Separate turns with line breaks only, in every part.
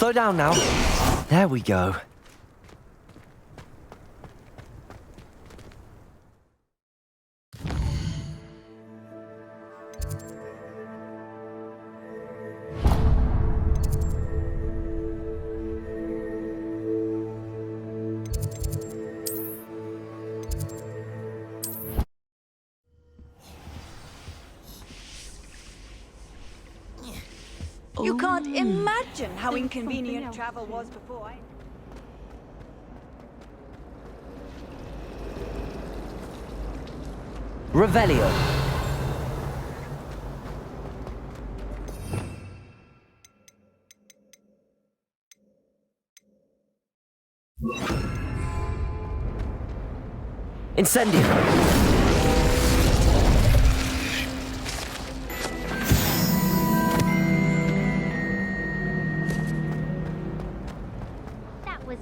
Slow down now. There we go.
You can't imagine how inconvenient travel was before.
Revelio. Incendio.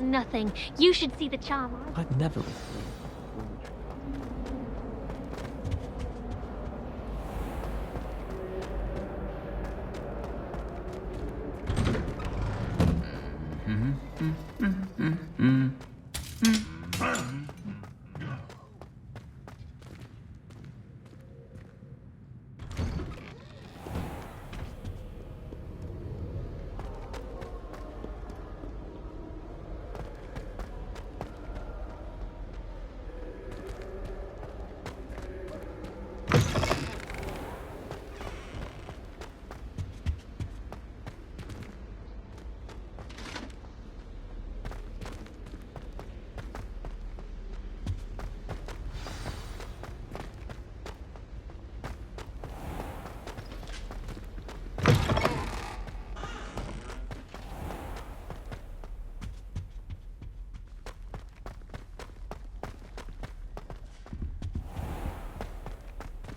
Nothing. You should see the charm.
I'd never.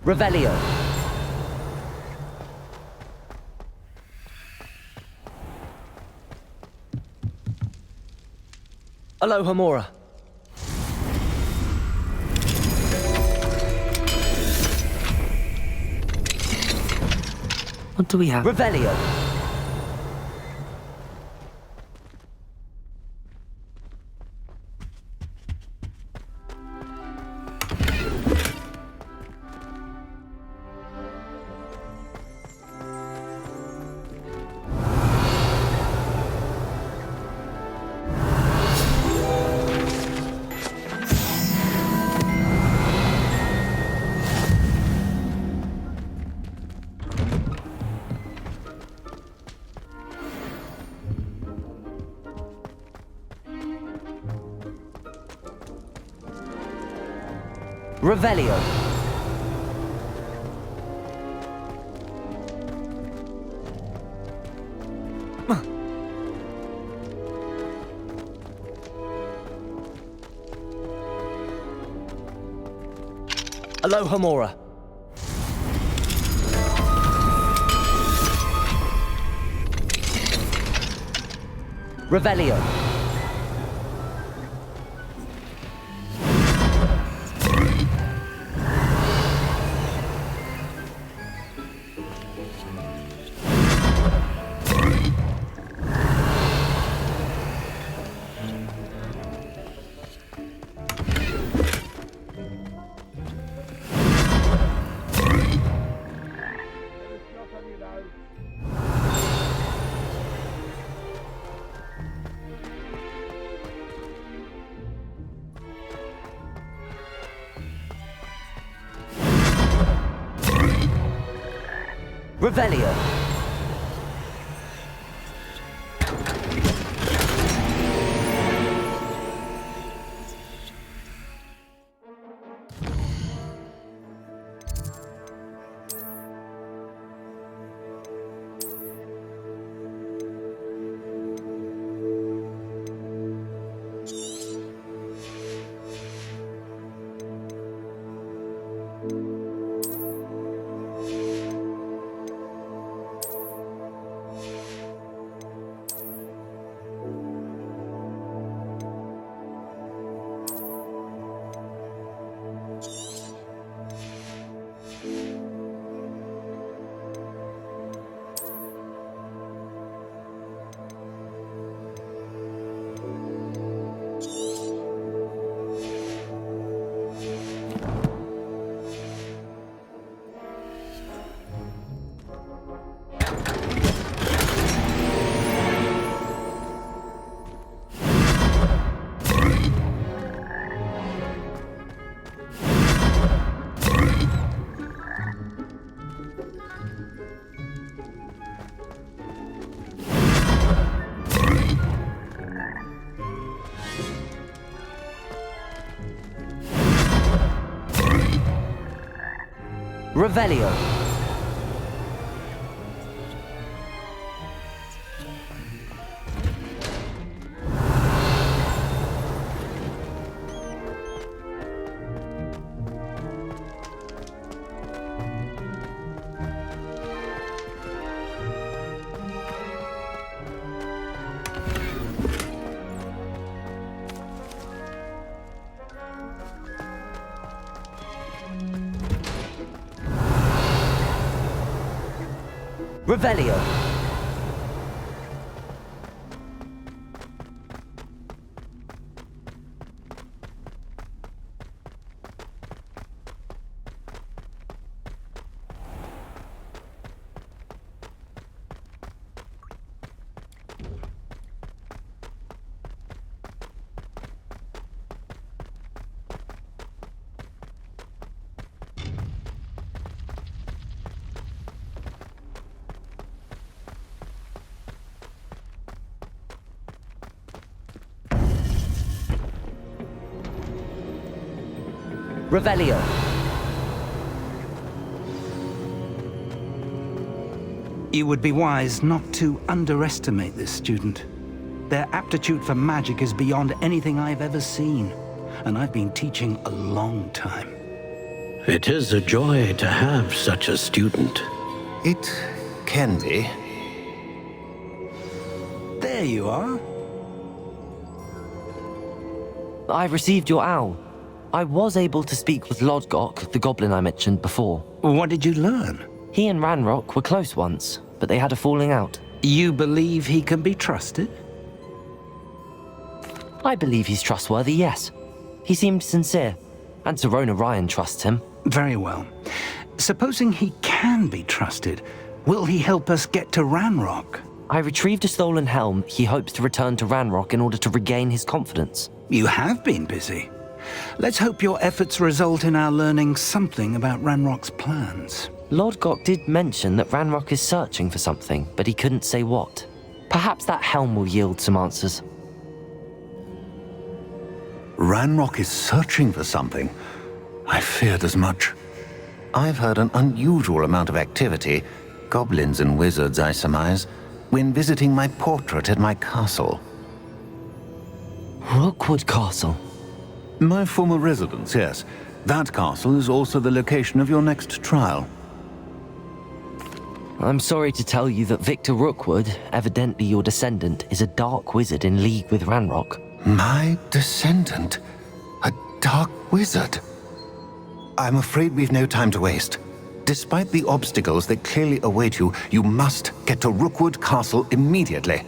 Revelio. Aloha Mora.
What do we have?
Revelio. Revelio. Alohomora. Revelio. Revelio. Revelio. Revelio. Revelio.
You would be wise not to underestimate this student. Their aptitude for magic is beyond anything I've ever seen, and I've been teaching a long time.
It is a joy to have such a student.
It can be.
There you are.
I received your owl. I was able to speak with Lodgok, the goblin I mentioned before.
What did you learn?
He and Ranrock were close once, but they had a falling out.
You believe he can be trusted?
I believe he's trustworthy, yes. He seemed sincere, and Serona Ryan trusts him.
Very well. Supposing he can be trusted, will he help us get to Ranrock?
I retrieved a stolen helm he hopes to return to Ranrock in order to regain his confidence.
You have been busy. Let's hope your efforts result in our learning something about Ranrock's plans.
Lodgok did mention that Ranrock is searching for something, but he couldn't say what. Perhaps that helm will yield some answers.
Ranrock is searching for something. I feared as much. I've heard an unusual amount of activity, goblins and wizards, I surmise, when visiting my portrait at my castle.
Rookwood Castle?
My former residence, yes. That castle is also the location of your next trial.
I'm sorry to tell you that Victor Rookwood, evidently your descendant, is a dark wizard in league with Ranrock.
My descendant? A dark wizard? I'm afraid we've no time to waste. Despite the obstacles that clearly await you, you must get to Rookwood Castle immediately.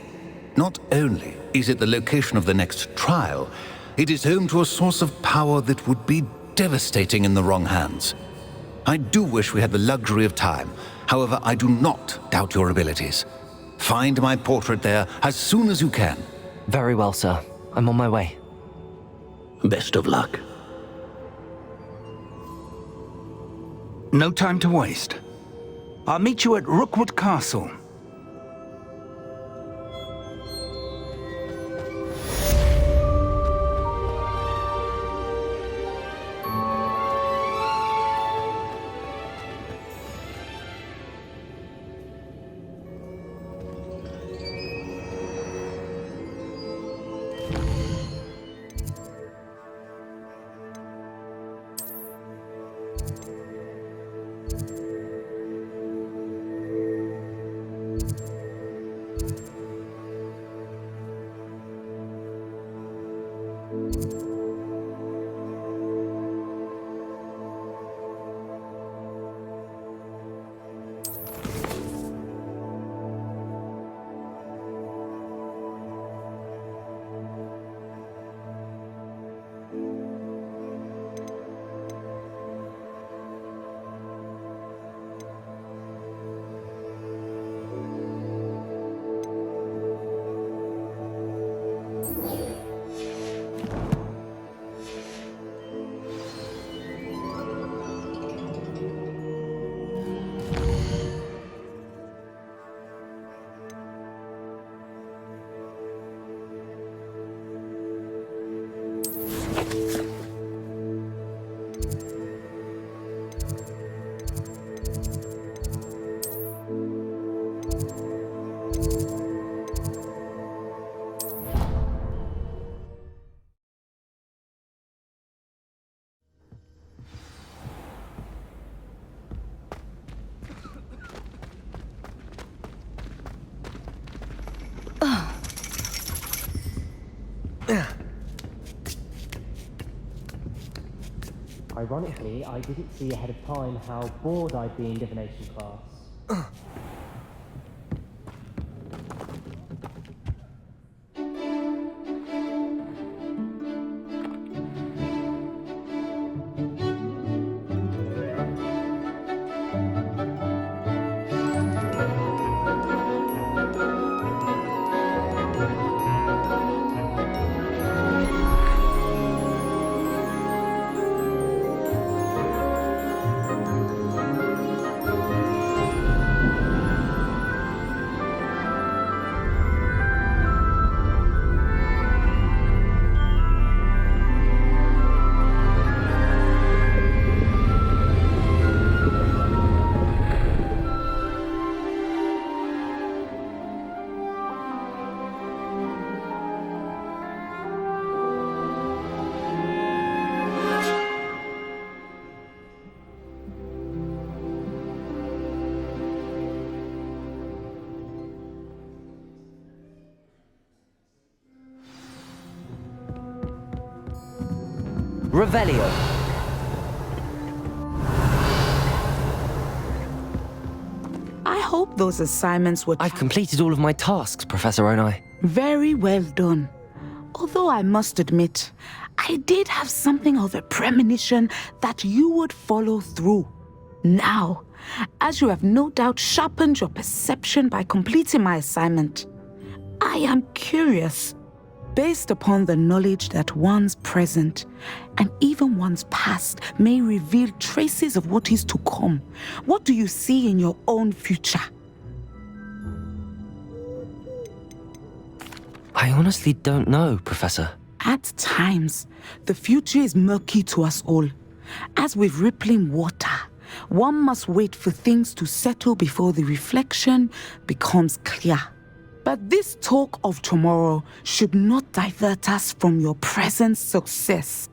Not only is it the location of the next trial, it is home to a source of power that would be devastating in the wrong hands. I do wish we had the luxury of time. However, I do not doubt your abilities. Find my portrait there as soon as you can.
Very well, sir. I'm on my way.
Best of luck.
No time to waste. I'll meet you at Rookwood Castle.
Ironically, I didn't see ahead of time how bored I'd be in Divination Class.
Revelio.
I hope those assignments were...
I've completed all of my tasks, Professor Onai.
Very well done. Although I must admit, I did have something of a premonition that you would follow through. Now, as you have no doubt sharpened your perception by completing my assignment, I am curious. Based upon the knowledge that one's present and even one's past may reveal traces of what is to come, what do you see in your own future?
I honestly don't know, Professor.
At times, the future is murky to us all. As with rippling water, one must wait for things to settle before the reflection becomes clear. But this talk of tomorrow should not divert us from your present success.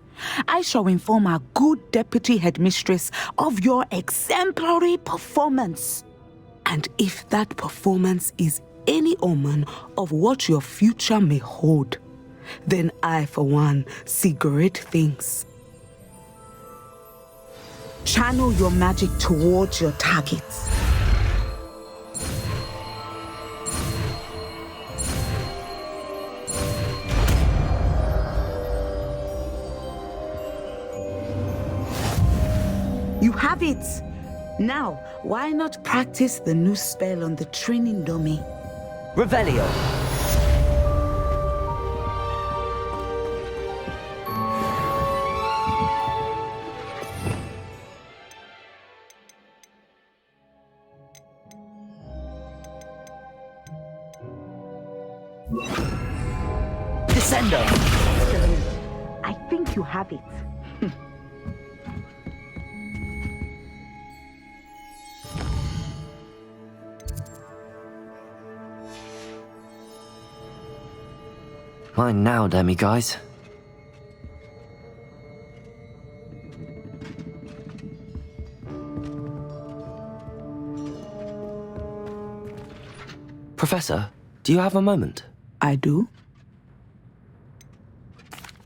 I shall inform our good deputy headmistress of your exemplary performance. And if that performance is any omen of what your future may hold, then I, for one, see great things. Channel your magic towards your targets. You have it! Now, why not practice the new spell on the training dummy?
Revelio. Descendo.
I think you have it.
Mine now, demiguise. Professor, do you have a moment?
I do?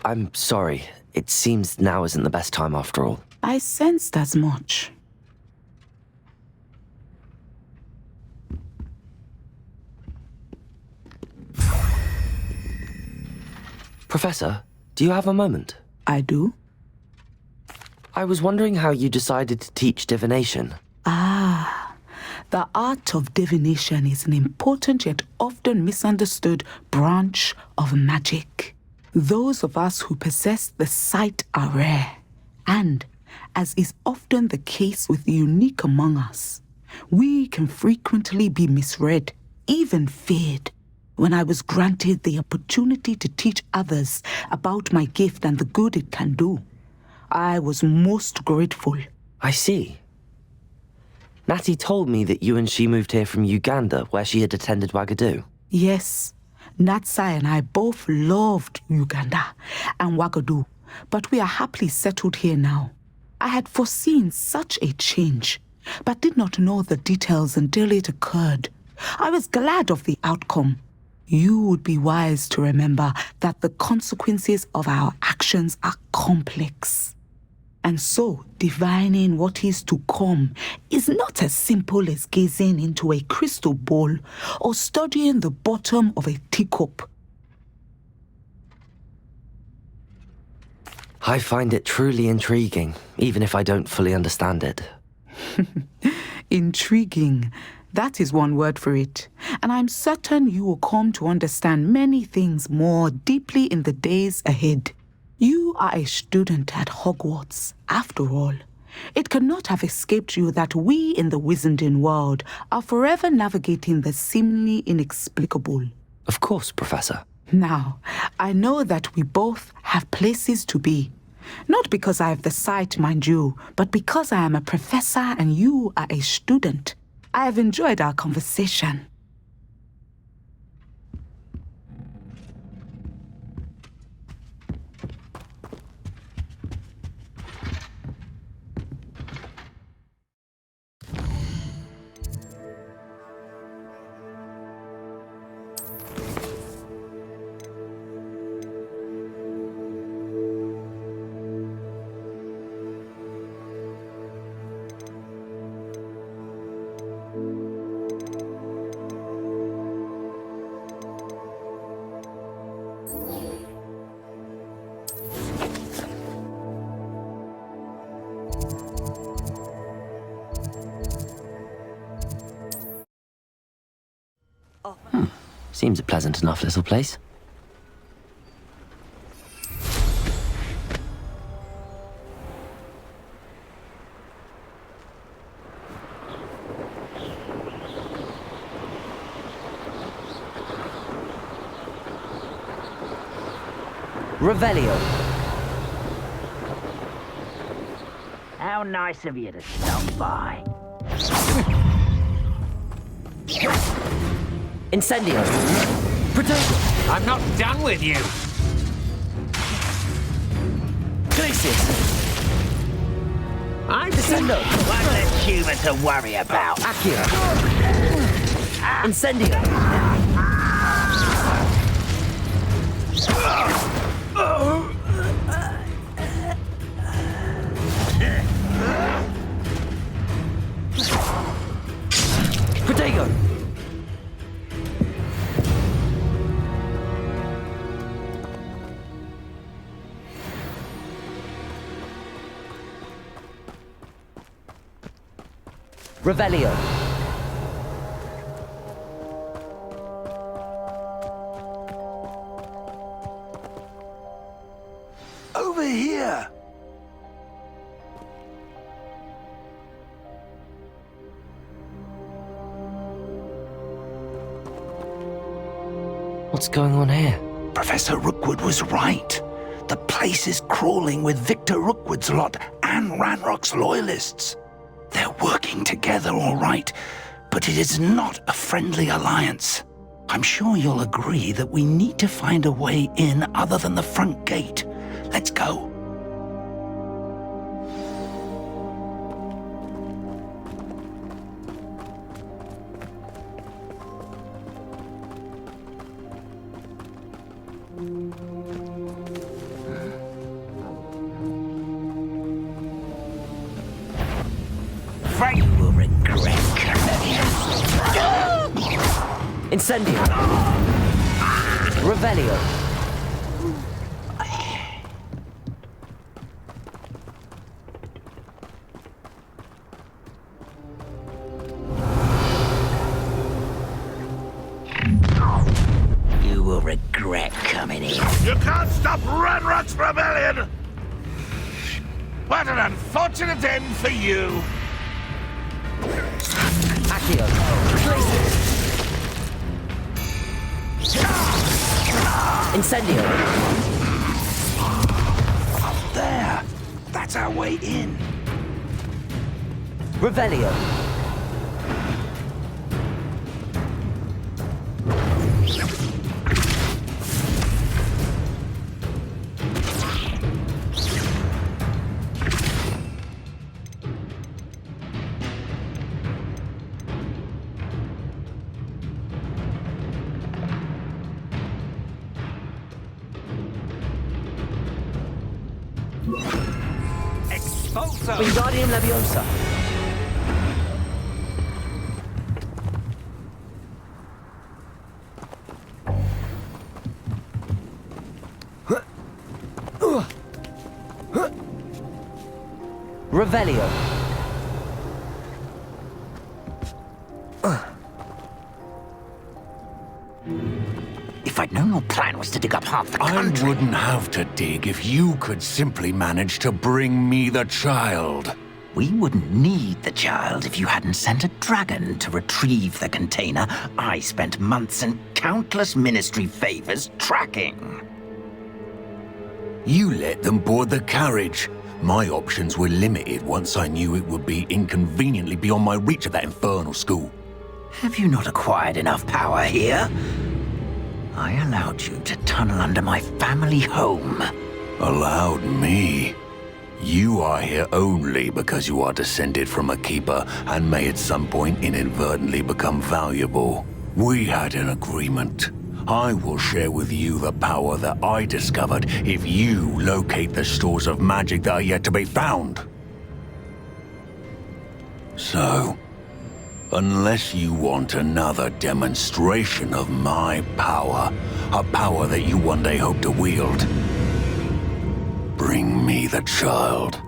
I'm sorry. It seems now isn't the best time after all.
I sensed as much.
Professor, do you have a moment?
I do?
I was wondering how you decided to teach divination.
The art of divination is an important yet often misunderstood branch of magic. Those of us who possess the sight are rare, and, as is often the case with the unique among us, we can frequently be misread, even feared. When I was granted the opportunity to teach others about my gift and the good it can do, I was most grateful.
I see. Natty told me that you and she moved here from Uganda, where she had attended Wagadu.
Yes, Natsai and I both loved Uganda and Wagadu, but we are happily settled here now. I had foreseen such a change, but did not know the details until it occurred. I was glad of the outcome. You would be wise to remember that the consequences of our actions are complex. And so, divining what is to come is not as simple as gazing into a crystal ball or studying the bottom of a teacup.
I find it truly intriguing, even if I don't fully understand it.
Intriguing. That is one word for it. And I'm certain you will come to understand many things more deeply in the days ahead. You are a student at Hogwarts, after all. It cannot have escaped you that we in the Wizarding world are forever navigating the seemingly inexplicable.
Of course, Professor.
Now, I know that we both have places to be. Not because I have the sight, mind you, but because I am a professor and you are a student. I have enjoyed our conversation.
Seems a pleasant enough little place. Revelio.
How nice of you to stop by.
Incendio! Protego!
I'm not done with you!
Glacius!
I'm
Descendo!
One less human to worry about.
Accio! Incendio! Protego! Revelio.
Over here!
What's going on here?
Professor Rookwood was right. The place is crawling with Victor Rookwood's lot and Ranrock's loyalists. They're working together all right, but it is not a friendly alliance. I'm sure you'll agree that we need to find a way in other than the front gate. Let's go.
Afraid you will regret coming.
Incendio! Revelio!
You will regret coming in.
You can't stop Ranrock's rebellion! What an unfortunate end for you!
Accio! Glacius! Incendio!
There! That's our way in.
Revelio! Wingardium Leviosa! Revelio!
If I'd known your plan was to dig up half the country...
I wouldn't have to dig if you could simply manage to bring me the child.
We wouldn't need the child if you hadn't sent a dragon to retrieve the container I spent months and countless ministry favors tracking.
You let them board the carriage. My options were limited once I knew it would be inconveniently beyond my reach at that infernal school.
Have you not acquired enough power here? I allowed you to tunnel under my family home.
Allowed me? You are here only because you are descended from a keeper and may at some point inadvertently become valuable. We had an agreement. I will share with you the power that I discovered if you locate the stores of magic that are yet to be found. So, unless you want another demonstration of my power, a power that you one day hope to wield, bring me the child.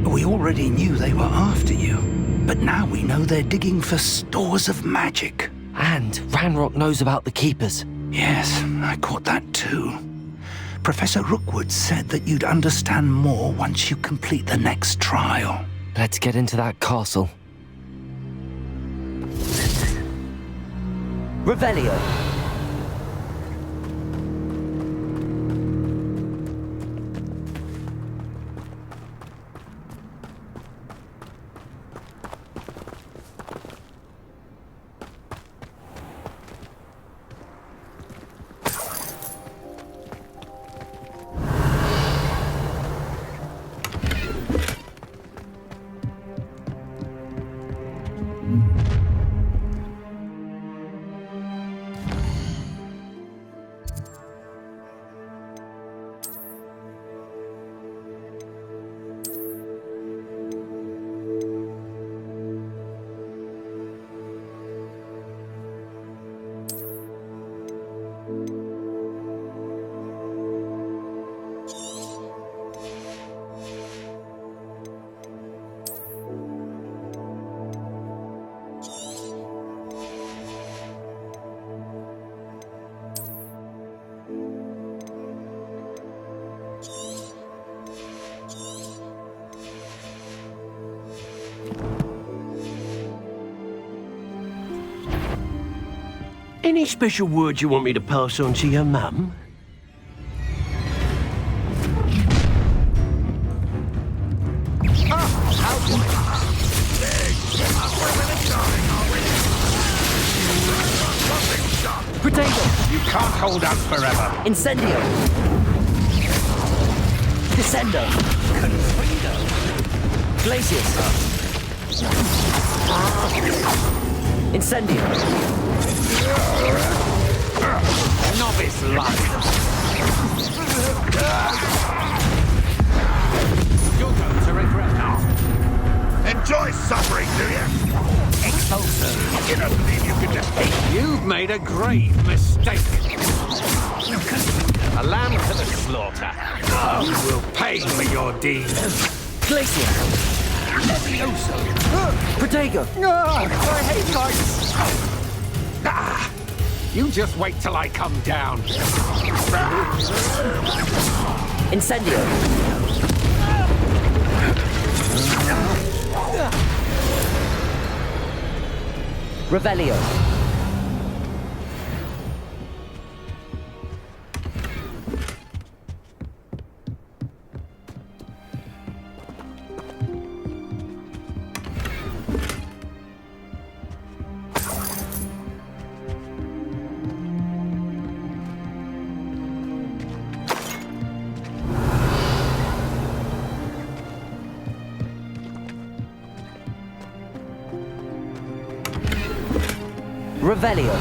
We already knew they were after you, but now we know they're digging for stores of magic.
And Ranrock knows about the Keepers.
Yes, I caught that too. Professor Rookwood said that you'd understand more once you complete the next trial.
Let's get into that castle. Revelio.
Any special words you want me to pass on to your mum?
Potato.
You can't hold out forever.
Incendio. Descendo. Glacius. Incendio.
Novice life. You're going to regret now. Enjoy suffering, do you? Expulsor. You don't believe you can defeat.
You've made a grave mistake. A lamb to the slaughter.
You will pay for your deeds.
Glacius. Protego.
I hate lights. You just wait till I come down.
Incendio. Revelio. Revelio.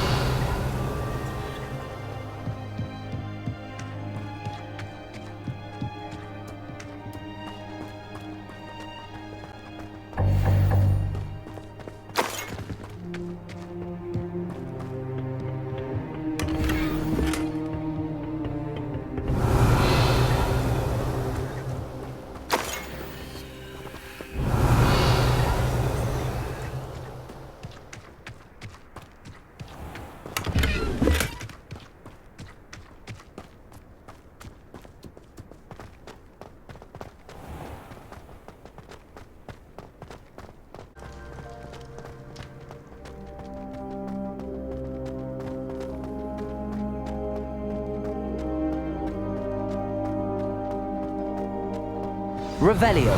Revelio.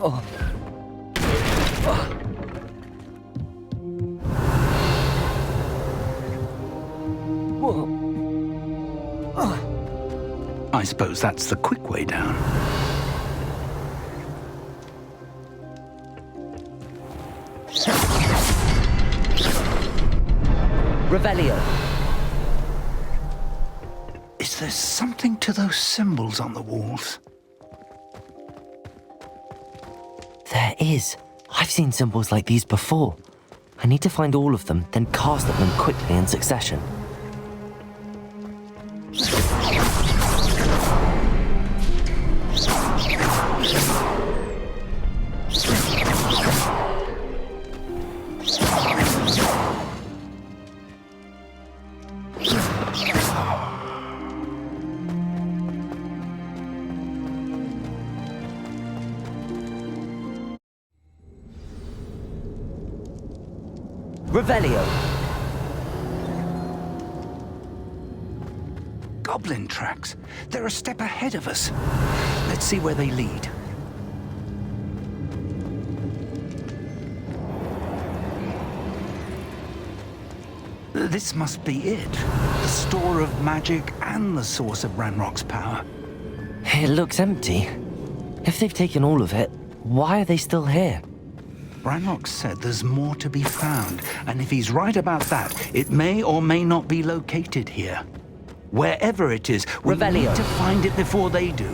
Oh.
I suppose that's the quick way down.
Revelio.
Is there something to those symbols on the walls?
There is. I've seen symbols like these before. I need to find all of them, then cast at them quickly in succession. Revelio.
Goblin tracks. They're a step ahead of us. Let's see where they lead. This must be it. The store of magic and the source of Ranrock's power.
It looks empty. If they've taken all of it, why are they still here?
Ranrock said there's more to be found, and if he's right about that, it may or may not be located here. Wherever it is, we
Revelio.
need to find it before they do.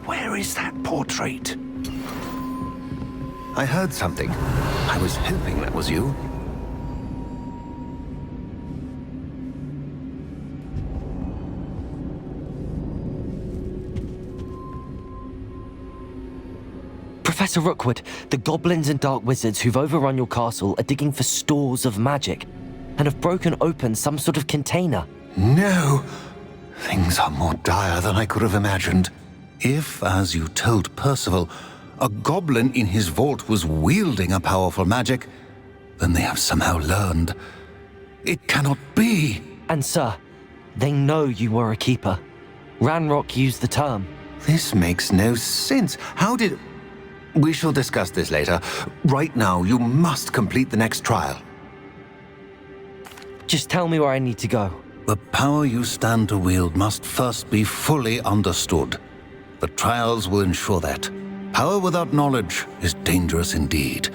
Where is that portrait?
I heard something. I was hoping that was you.
Professor Rookwood, the goblins and dark wizards who've overrun your castle are digging for stores of magic and have broken open some sort of container.
No! Things are more dire than I could have imagined. If, as you told Percival, a goblin in his vault was wielding a powerful magic, then they have somehow learned. It cannot be!
And sir, they know you were a keeper. Ranrock used the term.
This makes no sense. How did... We shall discuss this later. Right now, you must complete the next trial.
Just tell me where I need to go.
The power you stand to wield must first be fully understood. The trials will ensure that. Power without knowledge is dangerous indeed.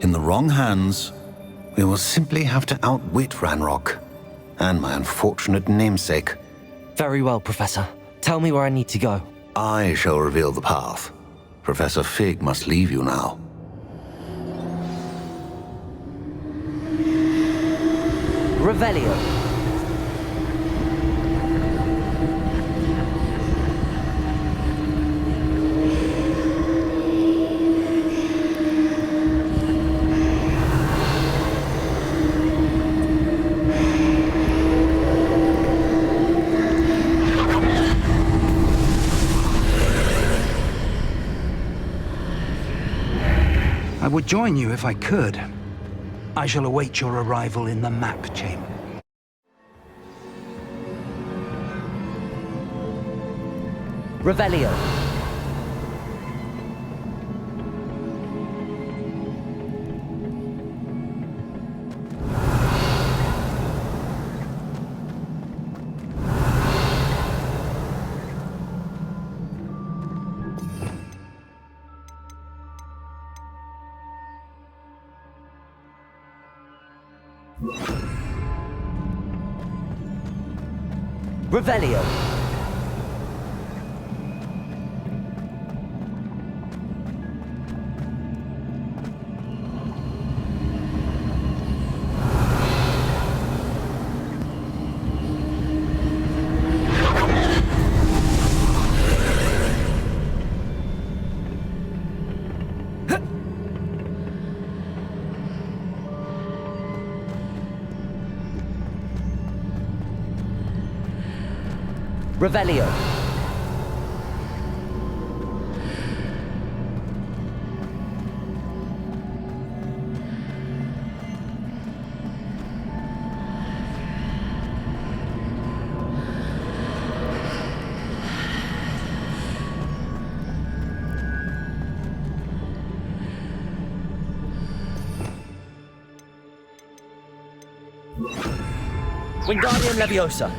In the wrong hands, we will simply have to outwit Ranrock and my unfortunate namesake.
Very well, Professor. Tell me where I need to go.
I shall reveal the path. Professor Fig must leave you now.
Revelio.
I would join you if I could. I shall await your arrival in the map chamber.
Revelio. Revelio. Revelio. Wingardium Leviosa.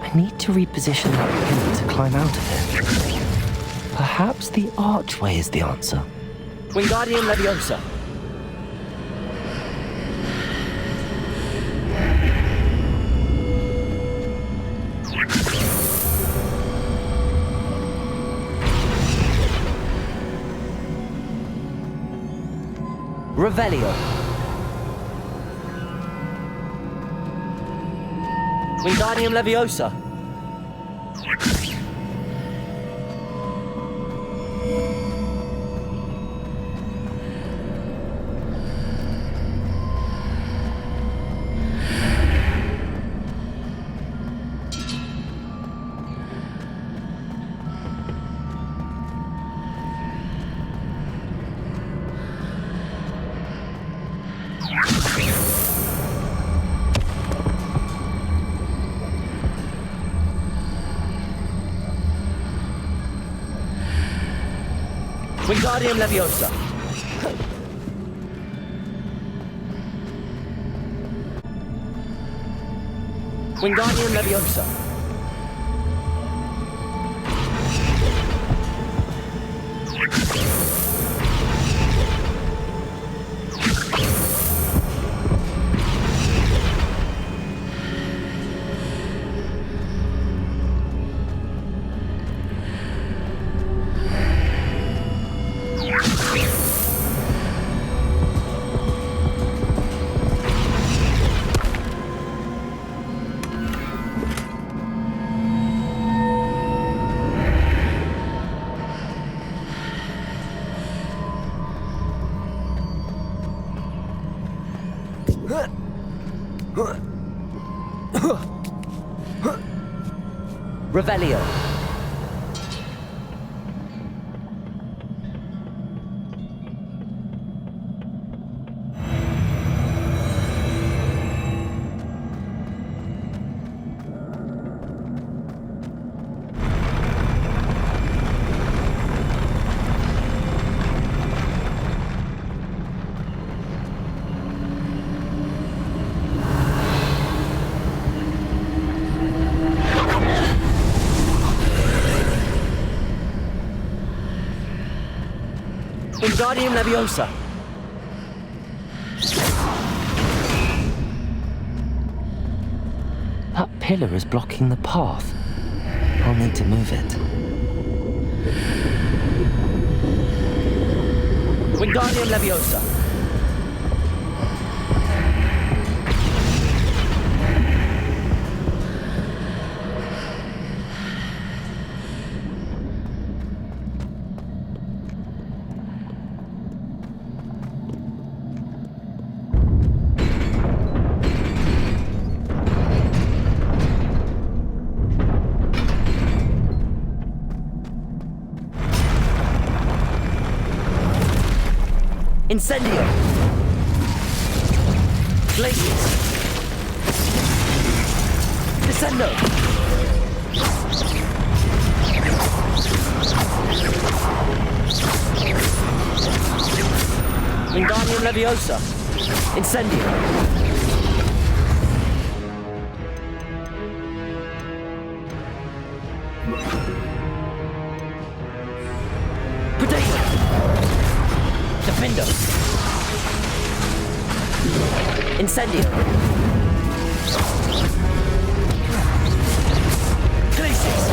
I need to reposition that pillar to climb out of it. Perhaps the archway is the answer. Wingardium Leviosa. Revelio. Wingardium Leviosa. Wingardium Leviosa. Wingardium Leviosa. Revelio. Wingardium Leviosa. That pillar is blocking the path. I'll need to move it. Wingardium Leviosa. Incendio! Glacius! Descendo! Wingardium Leviosa! Incendio! Potato! Defendo! Incendio! Glacius!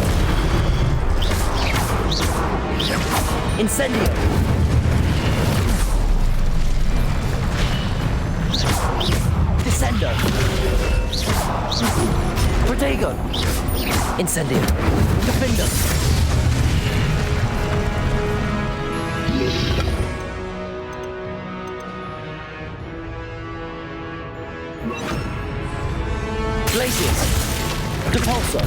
Incendio! Descendo! Protego! Incendio! Defendo! Glacius! Depulso!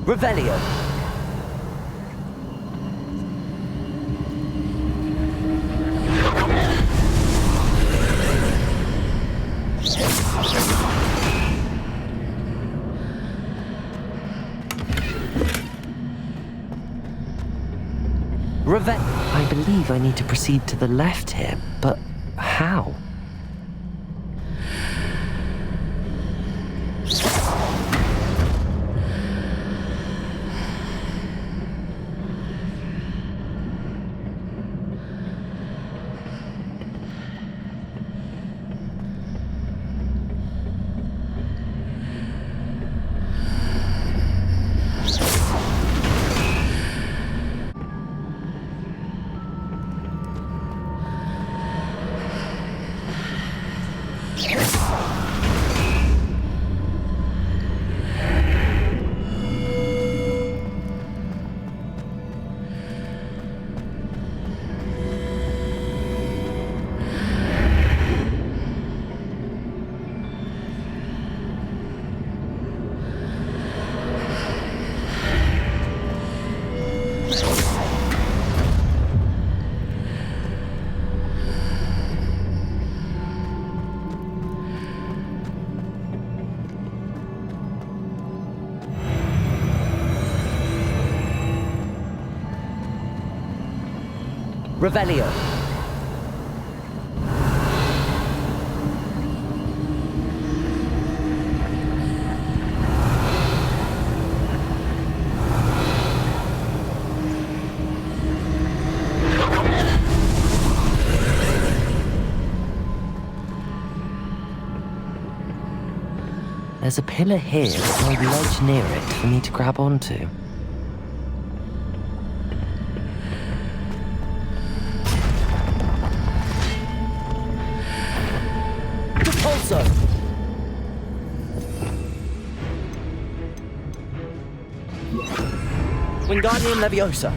Revelio! I believe I need to proceed to the left here, but how? Revelio. There's a pillar here with no ledge near it for me to grab onto. Repulsor! Wingardium Leviosa.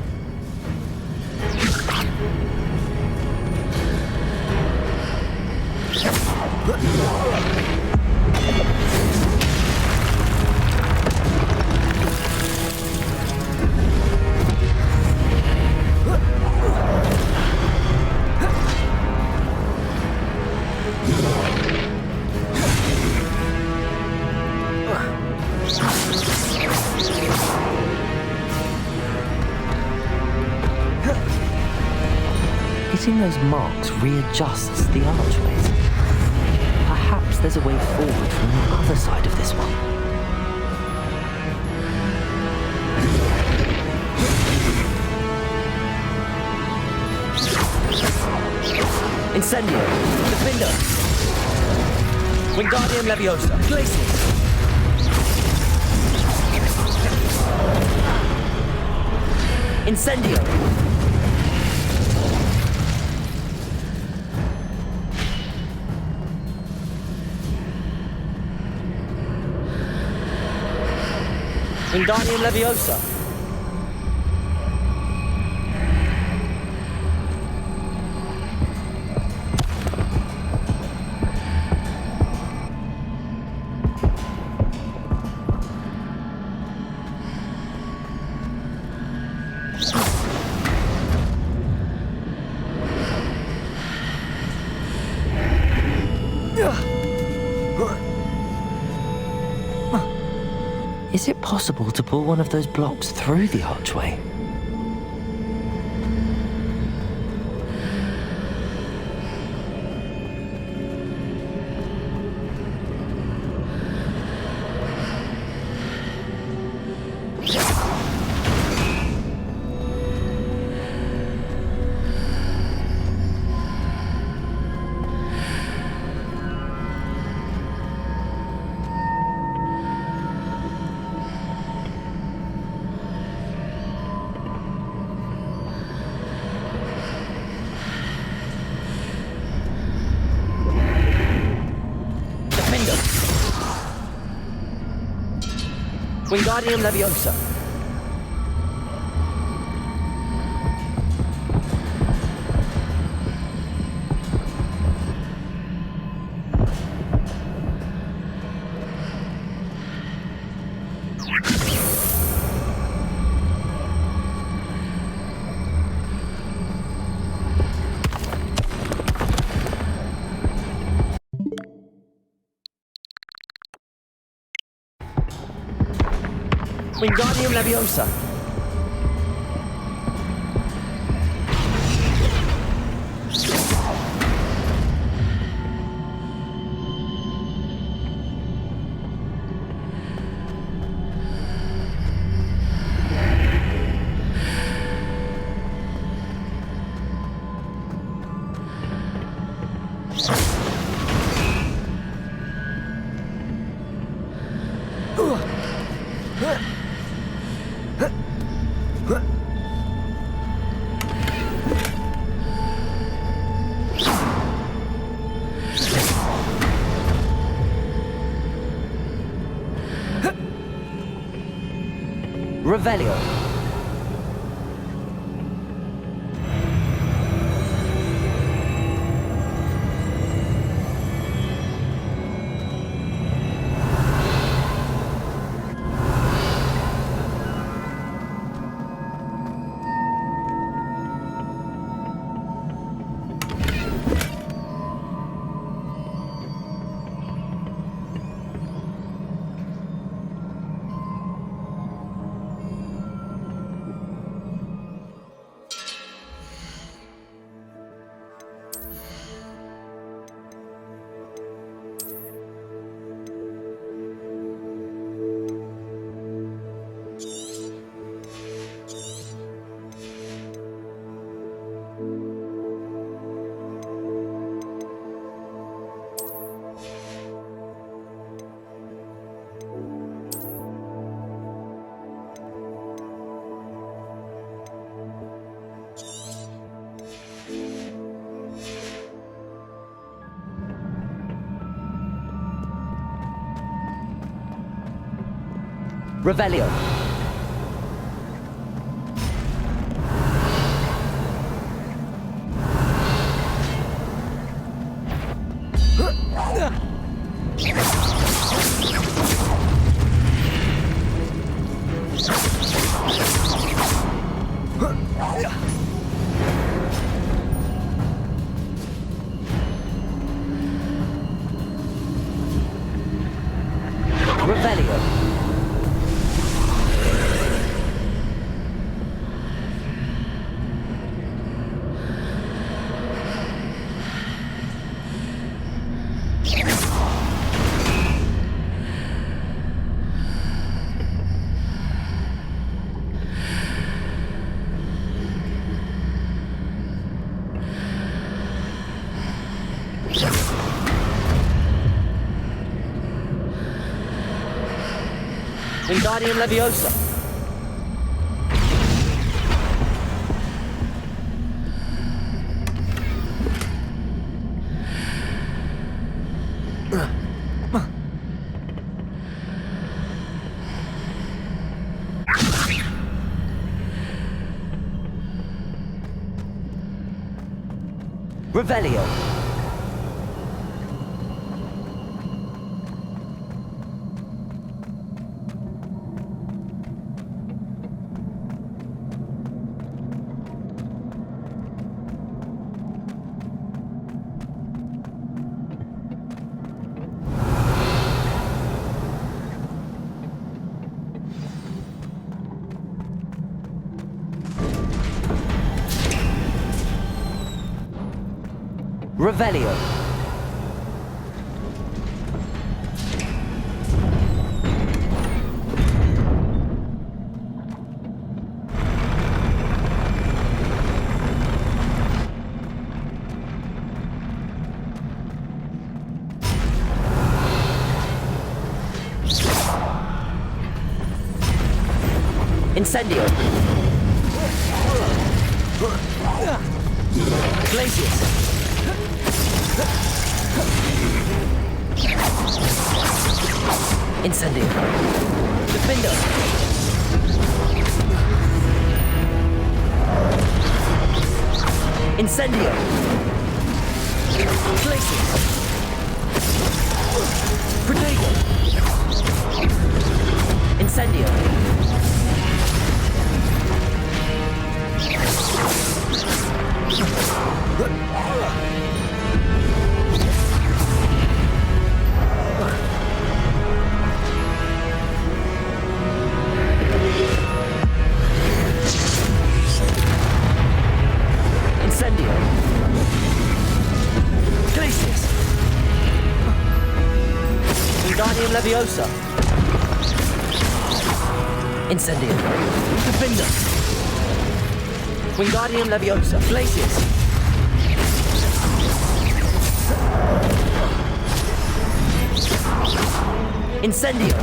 Hitting those marks readjusts the archways. Perhaps there's a way forward from the other side of this one. Incendio! Defender! Wingardium Leviosa! Glacius! Incendio! Wingardium Leviosa. Is it possible to pull one of those blocks through the archway? Wingardium Leviosa. Wingardium Leviosa. Revelio. Revelio. Revelio. Wingardium Leviosa. Revelio. Revelio. Incendio. Glacius. Incendio. Defender. Incendio. Glacius. Protego. Incendio. Incendio. Glacius. Wingardium Leviosa. Incendio. Defender. Wingardium Leviosa. Glacius. Incendio.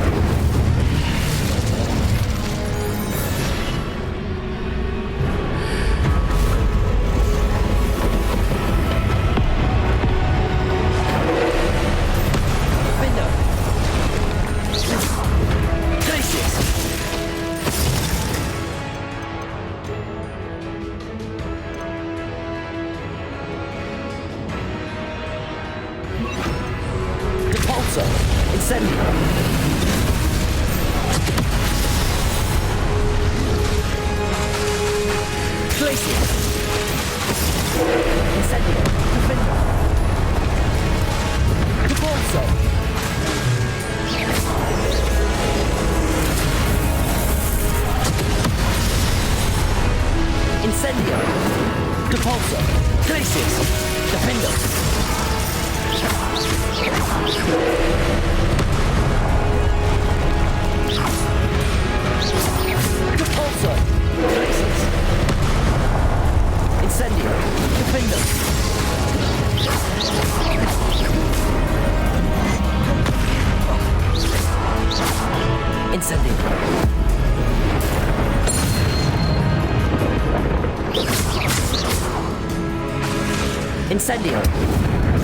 Incendio.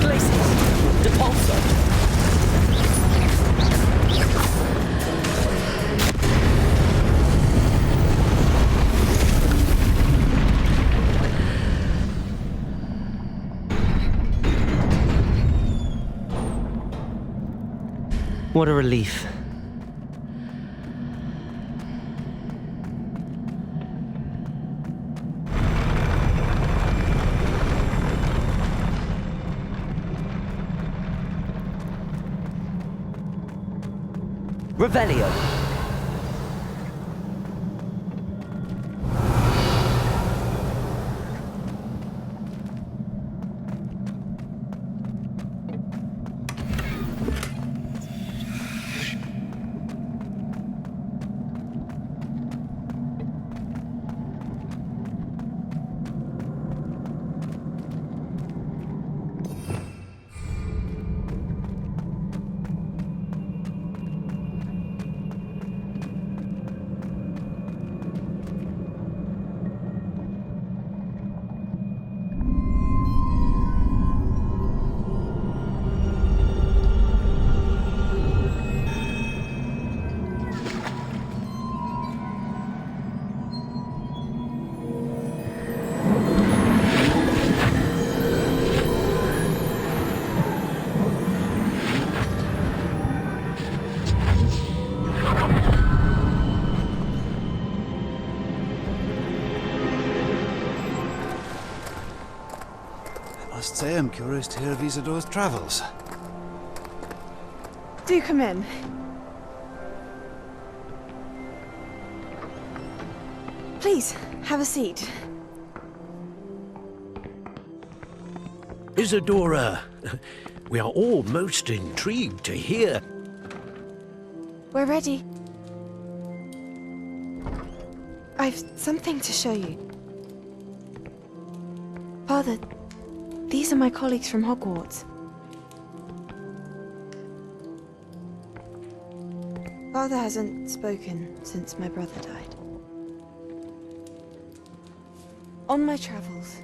Glacius. Depulso. What a relief. Revelio.
I must say I'm curious to hear of Isadore's travels.
Do come in. Please, have a seat.
Isadora, we are all most intrigued to hear.
We're ready. I've something to show you. Father, these are my colleagues from Hogwarts. Father hasn't spoken since my brother died. On my travels,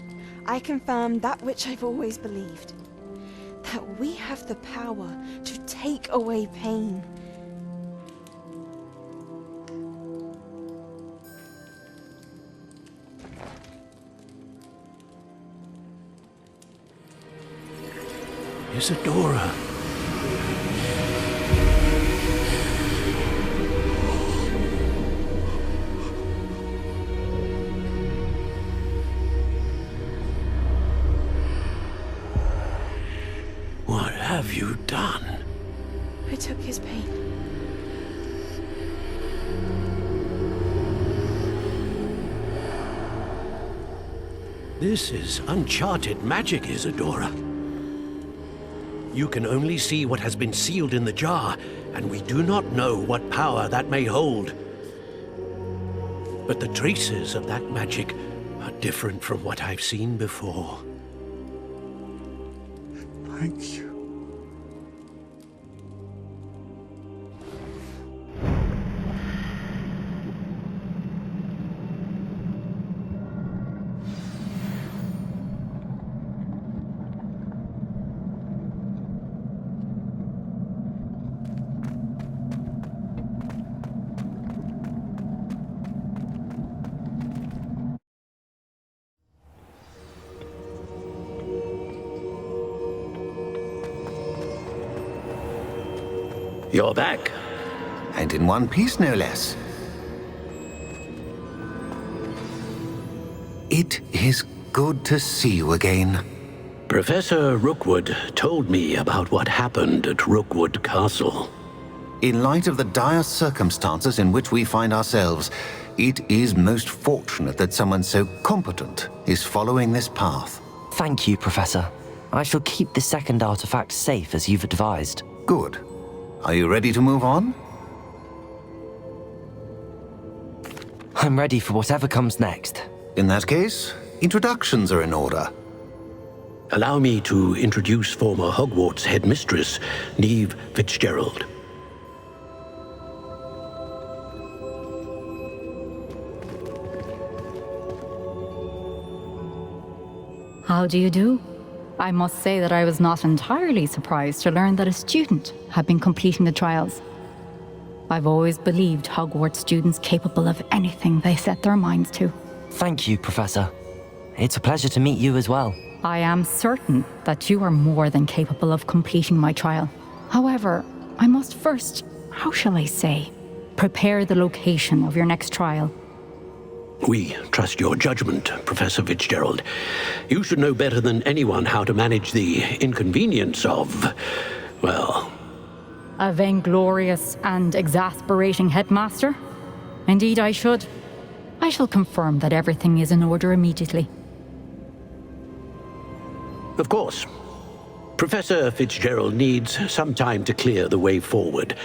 I confirmed that which I've always believed. That we have the power to take away pain.
Isadora. What have you done?
I took his pain.
This is uncharted magic, Isadora. You can only see what has been sealed in the jar, and we do not know what power that may hold. But the traces of that magic are different from what I've seen before.
Thank you.
You're back.
And in one piece, no less. It is good to see you again.
Professor Rookwood told me about what happened at Rookwood Castle.
In light of the dire circumstances in which we find ourselves, it is most fortunate that someone so competent is following this path.
Thank you, Professor. I shall keep the second artifact safe as you've advised.
Good. Are you ready to move on?
I'm ready for whatever comes next.
In that case, introductions are in order.
Allow me to introduce former Hogwarts headmistress, Neve Fitzgerald.
How do you do? I must say that I was not entirely surprised to learn that a student had been completing the trials. I've always believed Hogwarts students capable of anything they set their minds to.
Thank you, Professor. It's a pleasure to meet you as well.
I am certain that you are more than capable of completing my trial. However, I must first, how shall I say, prepare the location of your next trial.
We trust your judgment, Professor Fitzgerald. You should know better than anyone how to manage the inconvenience of, well...
A vainglorious and exasperating headmaster? Indeed I should. I shall confirm that everything is in order immediately.
Of course. Professor Fitzgerald needs some time to clear the way forward.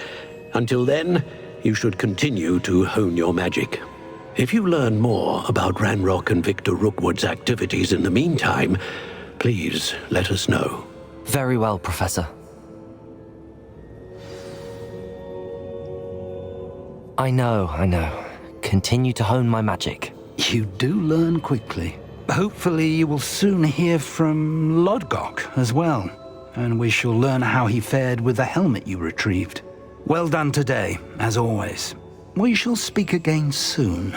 Until then, you should continue to hone your magic. If you learn more about Ranrock and Victor Rookwood's activities in the meantime, please let us know.
Very well, Professor. I know. Continue to hone my magic.
You do learn quickly. Hopefully you will soon hear from Lodgok as well, and we shall learn how he fared with the helmet you retrieved. Well done today, as always. We shall speak again soon.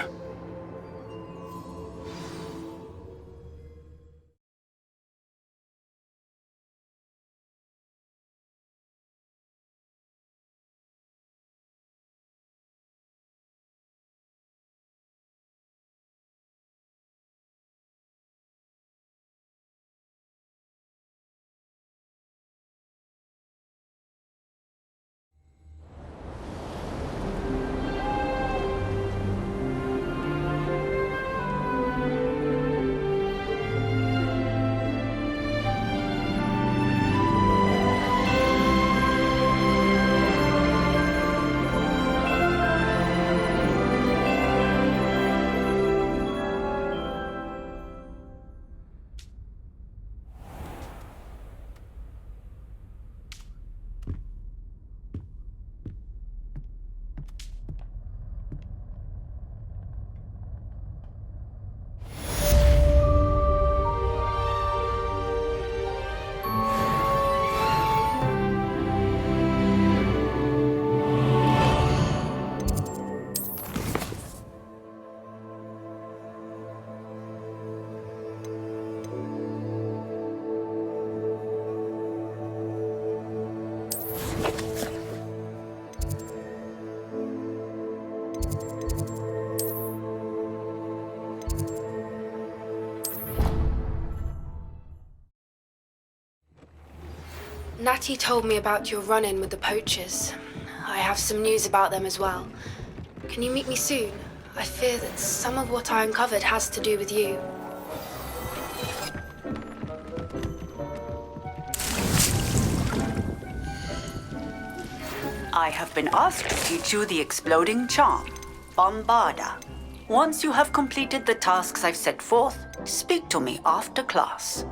Natty told me about your run-in with the Poachers. I have some news about them as well. Can you meet me soon? I fear that some of what I uncovered has to do with you.
I have been asked to teach you the exploding charm, Bombarda. Once you have completed the tasks I've set forth, speak to me after class.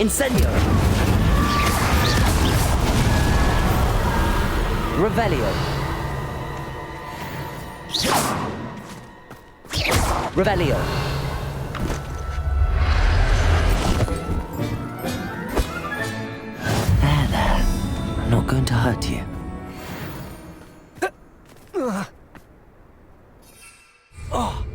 Incendio! Revelio! Revelio! There. I'm not going to hurt you. Oh.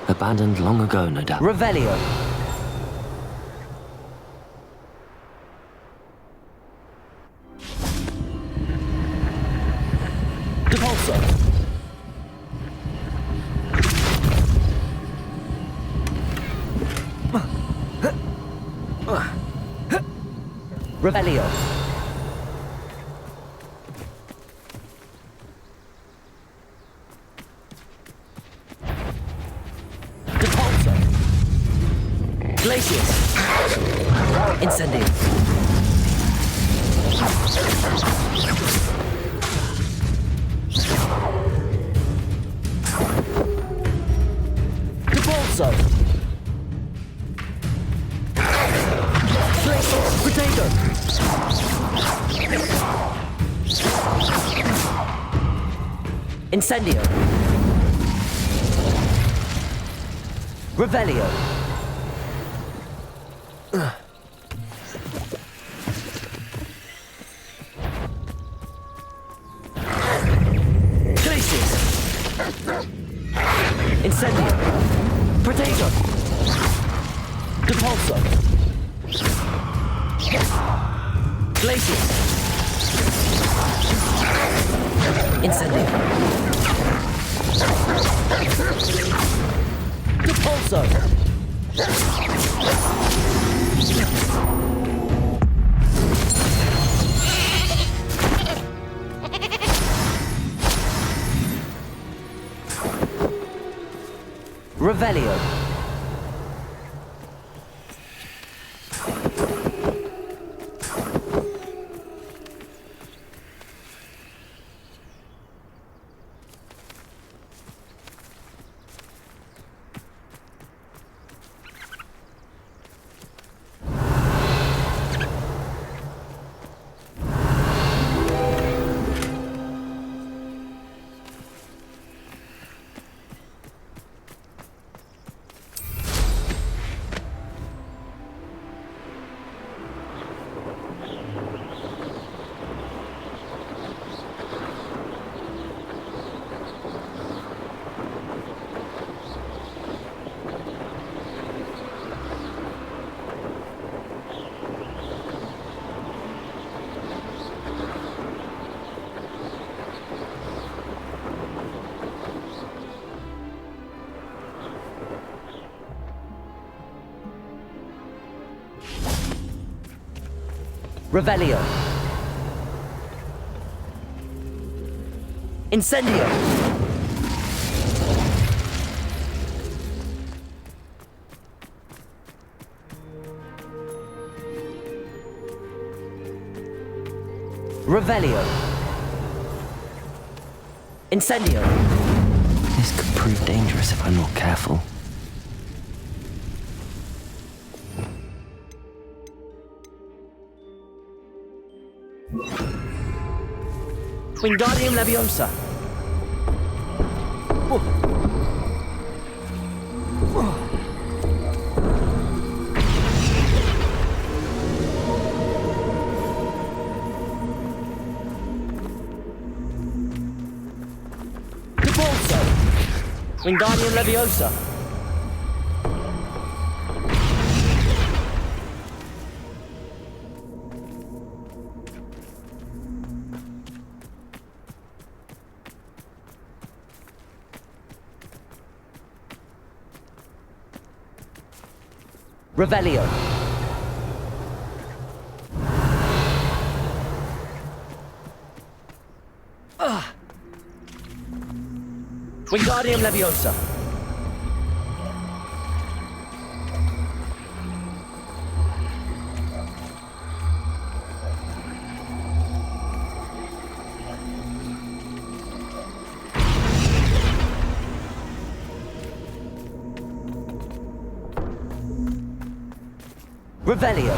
Abandoned long ago, no doubt. Revelio! Depulso! Revelio! Glacius! Incendio! Depulso! Glacius! Potato! Incendio! Revelio! Glacius! Incendio! Potato! Depulso! Glacius! Incendio! Depulso! Revelio! Revelio. Incendio. Revelio. Incendio. This could prove dangerous if I'm not careful. Wingardium Leviosa. Wingardium Leviosa. Revelio. Wingardium Leviosa. Revelio.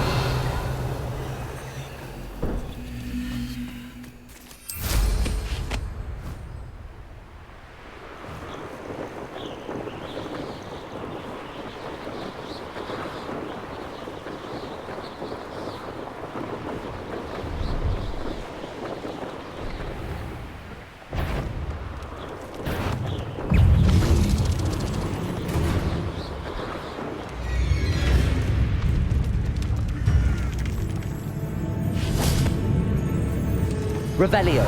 Revelio.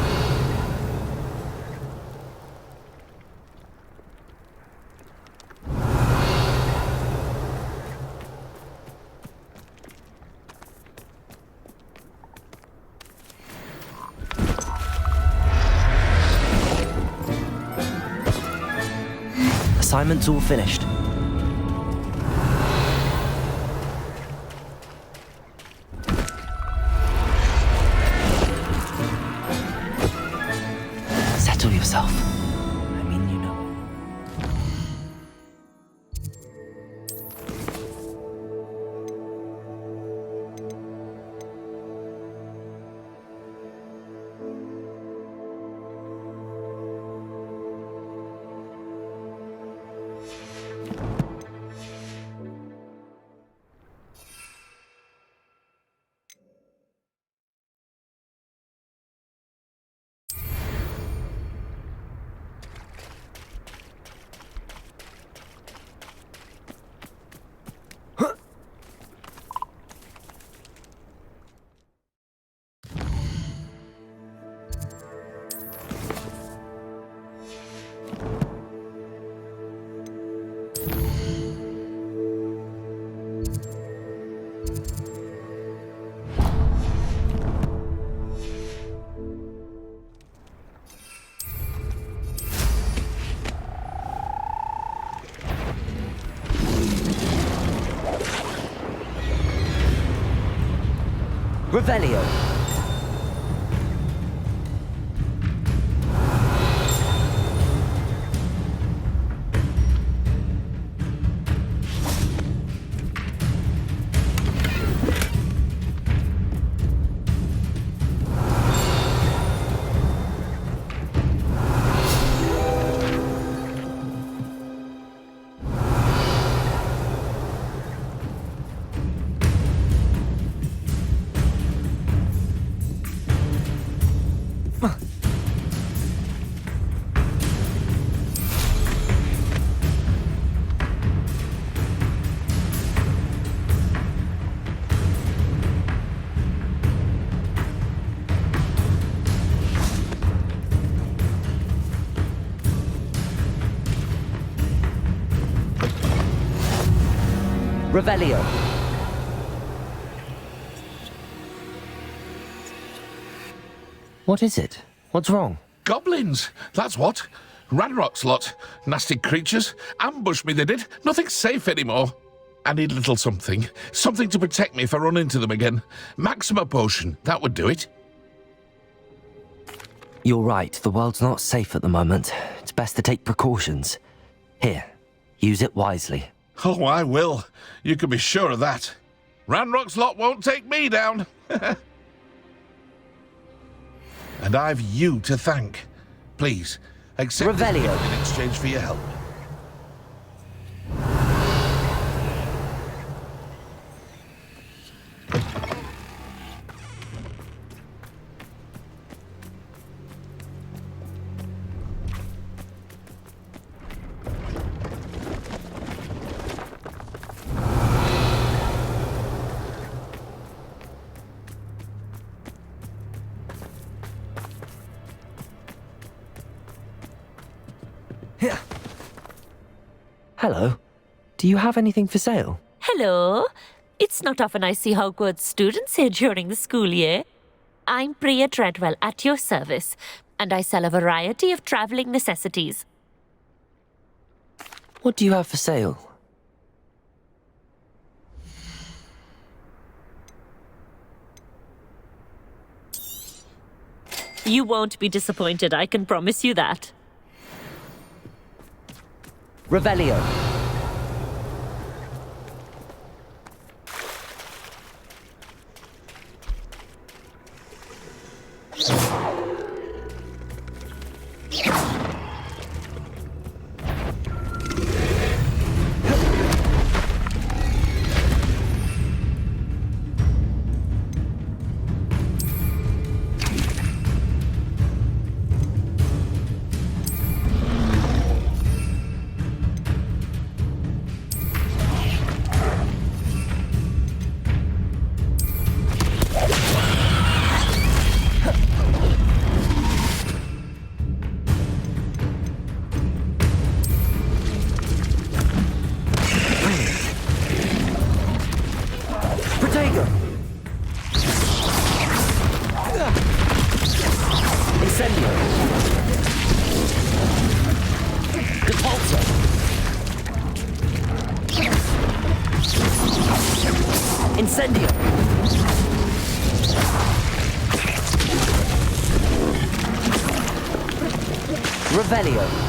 Assignment's all finished. Settle yourself. I mean, you know. Revelio. Revelio. What is it? What's wrong?
Goblins, that's what. Ranrock's lot. Nasty creatures. Ambushed me, they did. Nothing's safe anymore. I need a little something. Something to protect me if I run into them again. Maxima potion, that would do it.
You're right, the world's not safe at the moment. It's best to take precautions. Here, use it wisely.
Oh, I will. You can be sure of that. Ranrock's lot won't take me down. And I've you to thank. Please, accept this
Revelio
in exchange for your help.
Hello. Do you have anything for sale?
Hello. It's not often I see Hogwarts students here during the school year. I'm Priya Treadwell, at your service, and I sell a variety of travelling necessities.
What do you have for sale?
You won't be disappointed, I can promise you that.
Revelio. Incendio! Revelio!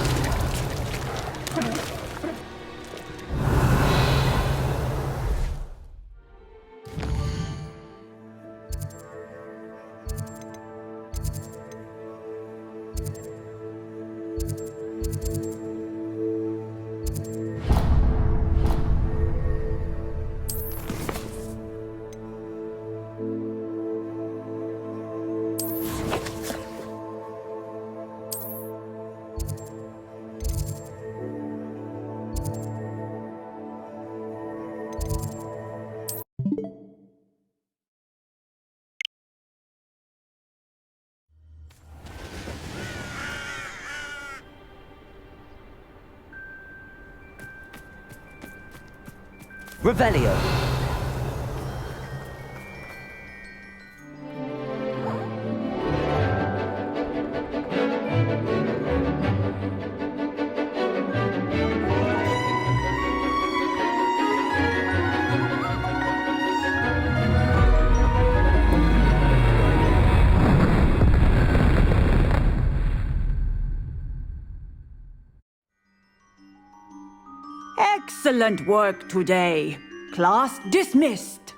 Revelio.
Excellent work today. Class dismissed.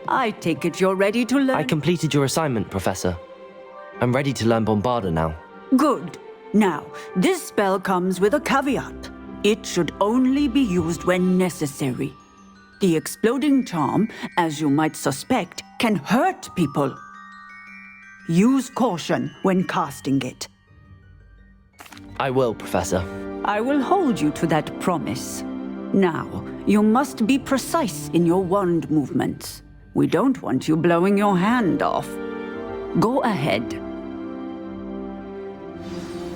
I take it you're ready to learn.
I completed your assignment, Professor. I'm ready to learn Bombarda now.
Good. Now, this spell comes with a caveat. It should only be used when necessary. The exploding charm, as you might suspect, can hurt people. Use caution when casting it.
I will, Professor.
I will hold you to that promise. Now, you must be precise in your wand movements. We don't want you blowing your hand off. Go ahead.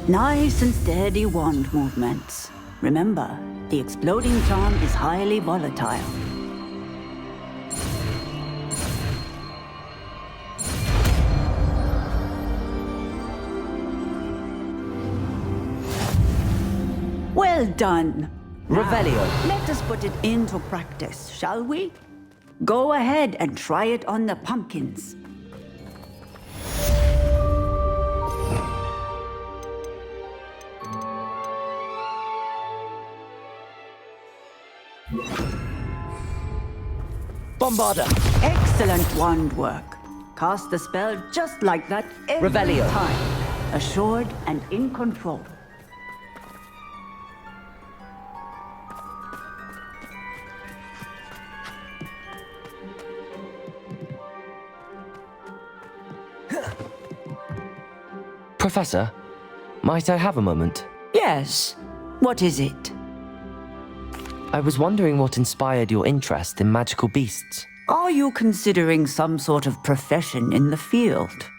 Nice and steady wand movements. Remember, the exploding charm is highly volatile. Well done.
Revelio.
Let us put it into practice, shall we? Go ahead and try it on the pumpkins.
Bombarda.
Excellent wand work. Cast the spell just like that every
Revelio.
time. Assured and in control.
Professor, might I have a moment?
Yes. What is it?
I was wondering what inspired your interest in magical beasts.
Are you considering some sort of profession in the field?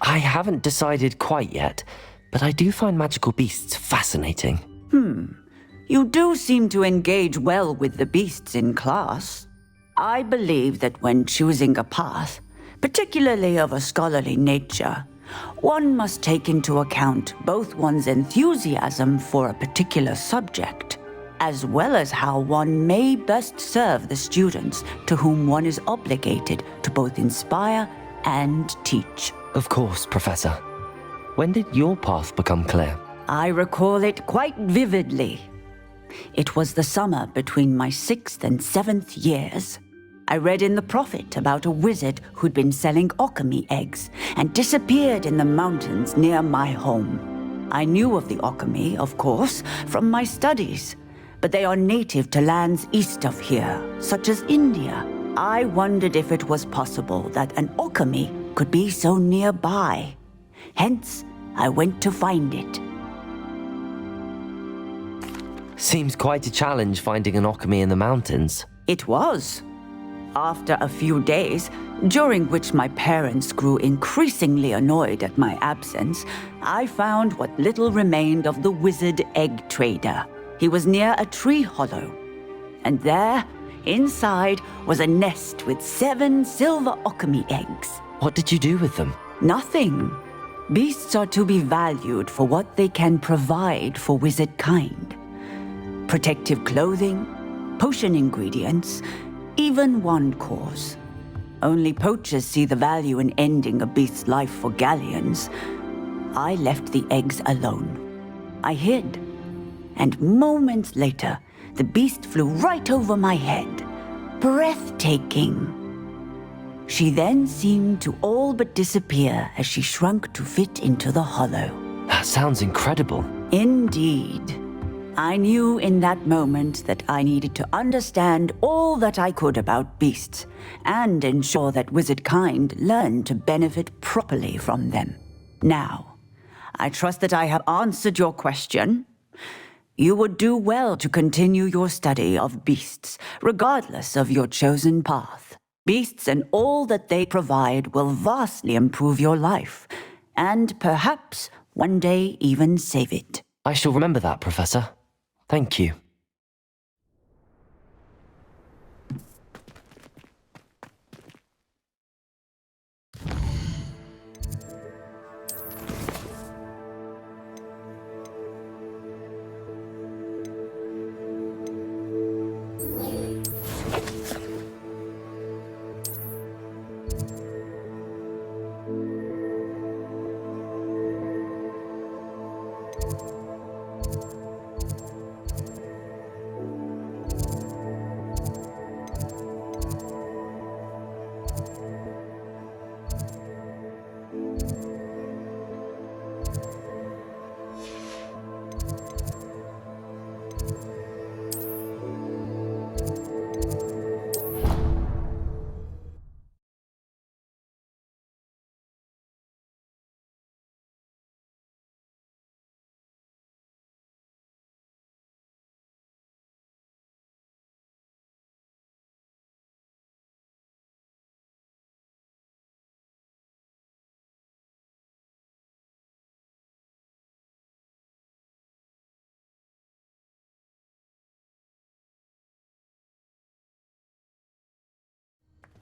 I haven't decided quite yet, but I do find magical beasts fascinating.
You do seem to engage well with the beasts in class. I believe that when choosing a path, particularly of a scholarly nature, one must take into account both one's enthusiasm for a particular subject, as well as how one may best serve the students to whom one is obligated to both inspire and teach.
Of course, Professor. When did your path become clear?
I recall it quite vividly. It was the summer between my 6th and 7th years. I read in the Prophet about a wizard who'd been selling alchemy eggs and disappeared in the mountains near my home. I knew of the alchemy, of course, from my studies, but they are native to lands east of here, such as India. I wondered if it was possible that an alchemy could be so nearby. Hence, I went to find it.
Seems quite a challenge finding an alchemy in the mountains.
It was. After a few days, during which my parents grew increasingly annoyed at my absence, I found what little remained of the wizard egg trader. He was near a tree hollow. And there, inside, was a nest with 7 silver alchemy eggs.
What did you do with them?
Nothing. Beasts are to be valued for what they can provide for wizard kind. Protective clothing, potion ingredients, even wand cores. Only poachers see the value in ending a beast's life for galleons. I left the eggs alone. I hid. And moments later, the beast flew right over my head. Breathtaking. She then seemed to all but disappear as she shrunk to fit into the hollow.
That sounds incredible.
Indeed. I knew in that moment that I needed to understand all that I could about beasts and ensure that wizard kind learned to benefit properly from them. Now, I trust that I have answered your question. You would do well to continue your study of beasts, regardless of your chosen path. Beasts and all that they provide will vastly improve your life, and perhaps one day even save it.
I shall remember that, Professor. Thank you.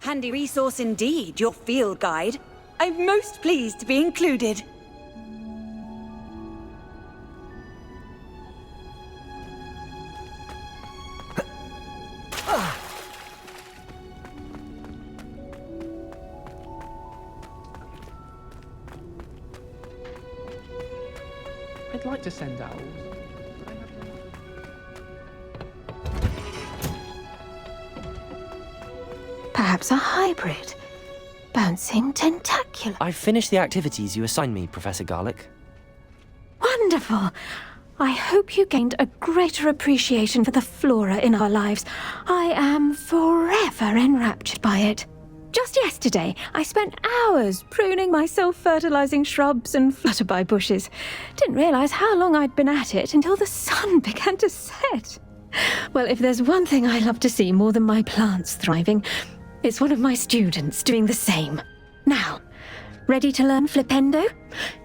Handy resource indeed, your field guide. I'm most pleased to be included.
I'd like to send owls.
Perhaps a hybrid. Bouncing tentacular.
I've finished the activities you assigned me, Professor Garlick.
Wonderful! I hope you gained a greater appreciation for the flora in our lives. I am forever enraptured by it. Just yesterday, I spent hours pruning my self-fertilizing shrubs and flutterby bushes. Didn't realize how long I'd been at it until the sun began to set. Well, if there's one thing I love to see more than my plants thriving, it's one of my students doing the same. Now, ready to learn flipendo?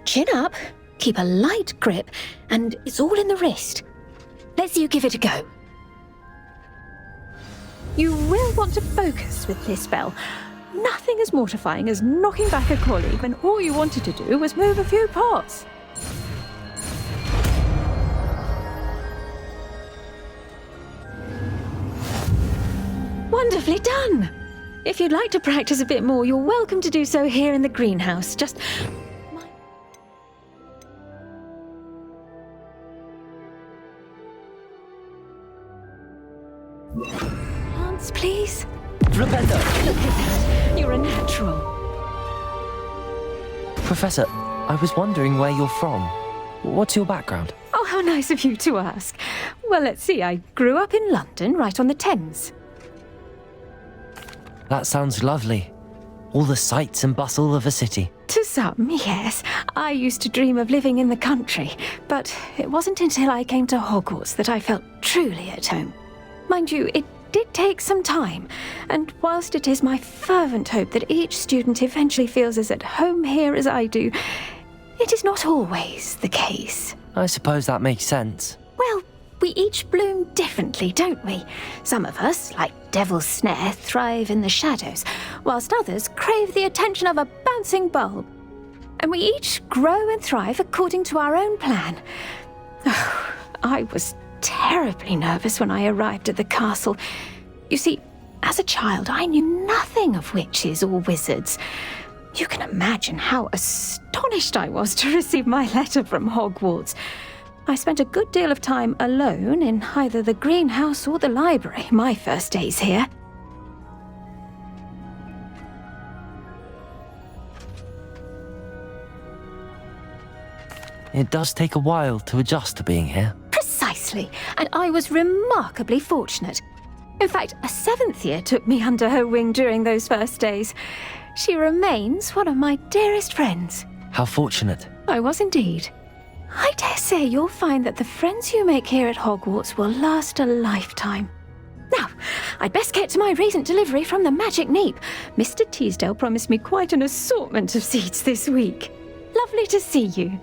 Chin up, keep a light grip, and it's all in the wrist. Let's you give it a go. You will want to focus with this spell. Nothing as mortifying as knocking back a colleague when all you wanted to do was move a few pots. Wonderfully done! If you'd like to practice a bit more, you're welcome to do so here in the greenhouse. Just... Plants, please.
Flipendo!
Look at that. You're a natural.
Professor, I was wondering where you're from. What's your background?
Oh, how nice of you to ask. Well, let's see. I grew up in London, right on the Thames.
That sounds lovely. All the sights and bustle of a city.
To some, yes. I used to dream of living in the country, but it wasn't until I came to Hogwarts that I felt truly at home. Mind you, it did take some time, and whilst it is my fervent hope that each student eventually feels as at home here as I do, it is not always the case.
I suppose that makes sense.
Well, we each bloom differently, don't we? Some of us, like Devil's Snare, thrive in the shadows, whilst others crave the attention of a bouncing bulb. And we each grow and thrive according to our own plan. Oh, I was terribly nervous when I arrived at the castle. You see, as a child, I knew nothing of witches or wizards. You can imagine how astonished I was to receive my letter from Hogwarts. I spent a good deal of time alone in either the greenhouse or the library my first days here.
It does take a while to adjust to being here.
Precisely, and I was remarkably fortunate. In fact, a 7th year took me under her wing during those first days. She remains one of my dearest friends.
How fortunate.
I was indeed. I dare say you'll find that the friends you make here at Hogwarts will last a lifetime. Now, I'd best get to my recent delivery from the Magic Neep. Mr. Teasdale promised me quite an assortment of seeds this week. Lovely to see you.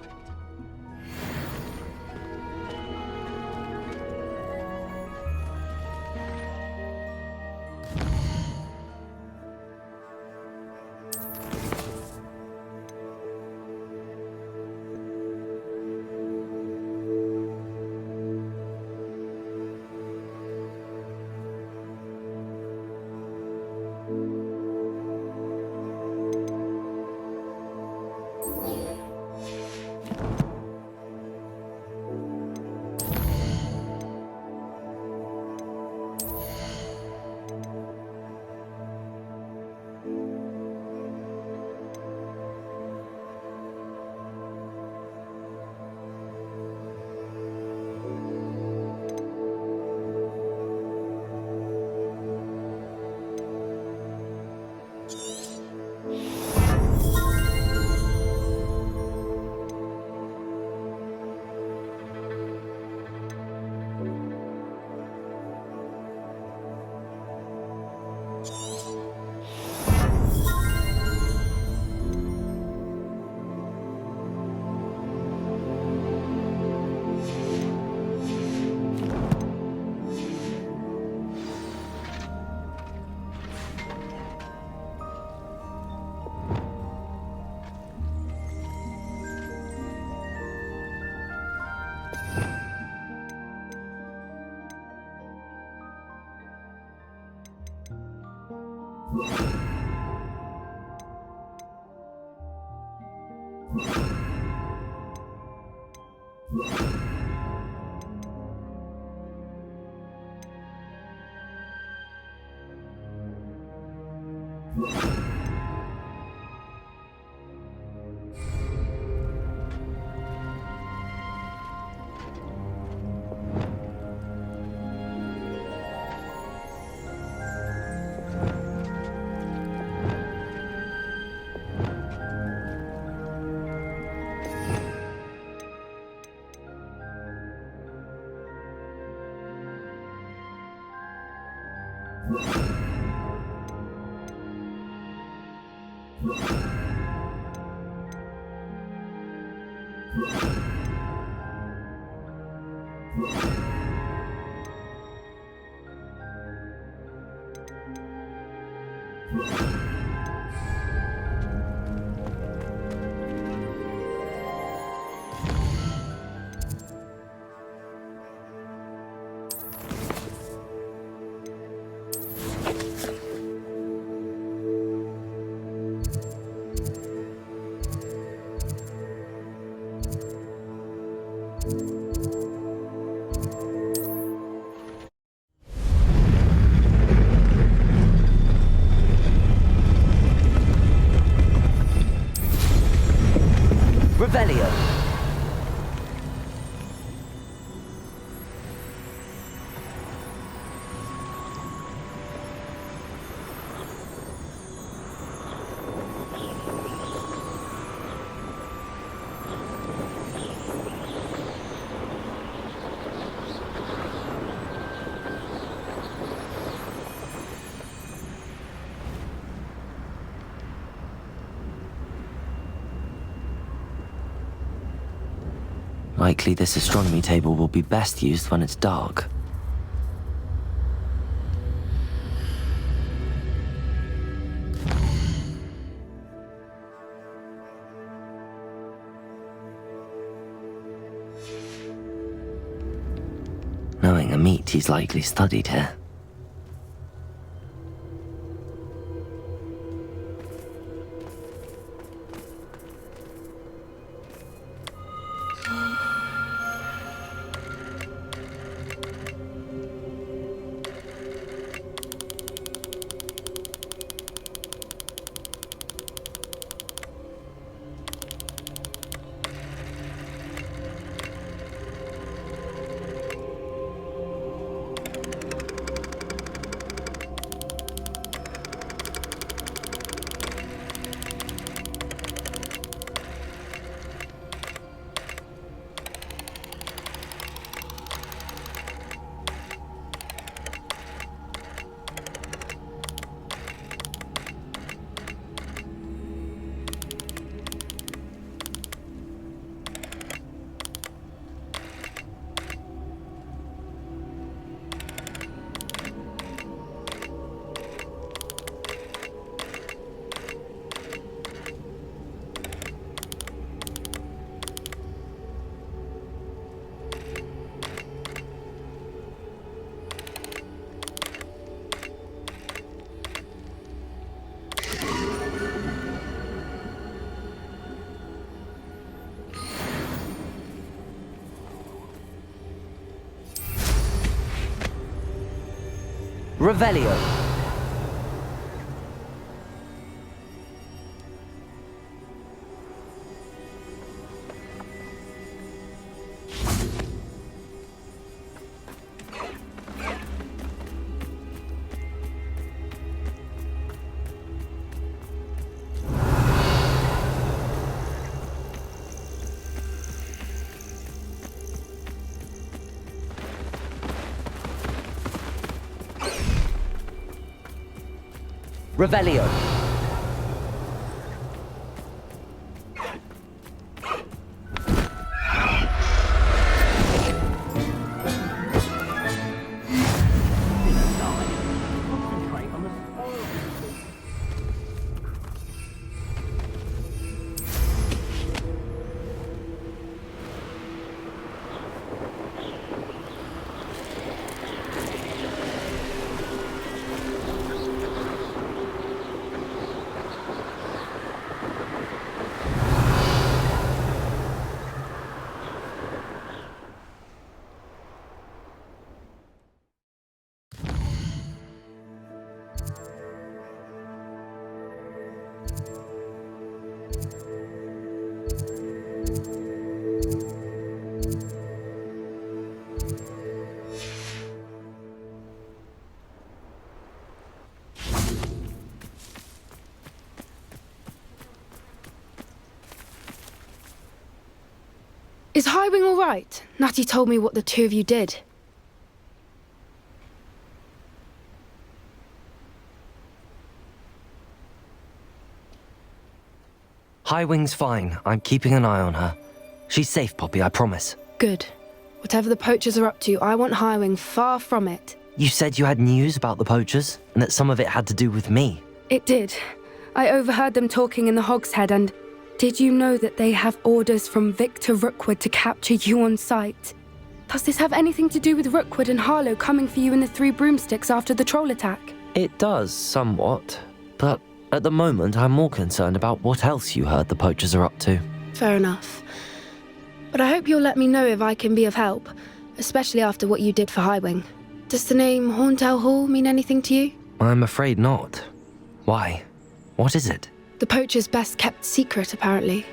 Revelio. Likely this astronomy table will be best used when it's dark. Knowing Amit, he's likely studied here. Revelio. Revelio.
Is Highwing all right? Natty told me what the two of you did.
Highwing's fine. I'm keeping an eye on her. She's safe, Poppy, I promise.
Good. Whatever the Poachers are up to, I want Highwing far from it.
You said you had news about the Poachers, and that some of it had to do with me.
It did. I overheard them talking in the Hogshead, and did you know that they have orders from Victor Rookwood to capture you on sight? Does this have anything to do with Rookwood and Harlow coming for you in the Three Broomsticks after the troll attack?
It does, somewhat. But at the moment, I'm more concerned about what else you heard the Poachers are up to.
Fair enough. But I hope you'll let me know if I can be of help, especially after what you did for Highwing. Does the name Horntail Hall mean anything to you?
I'm afraid not. Why? What is it?
The Poacher's best kept secret, apparently.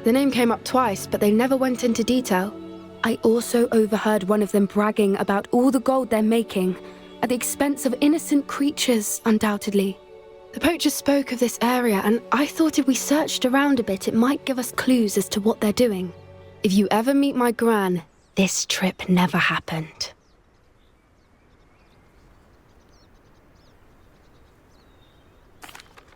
The name came up twice, but they never went into detail. I also overheard one of them bragging about all the gold they're making, at the expense of innocent creatures, undoubtedly. The Poachers spoke of this area, and I thought if we searched around a bit, it might give us clues as to what they're doing. If you ever meet my Gran, this trip never happened.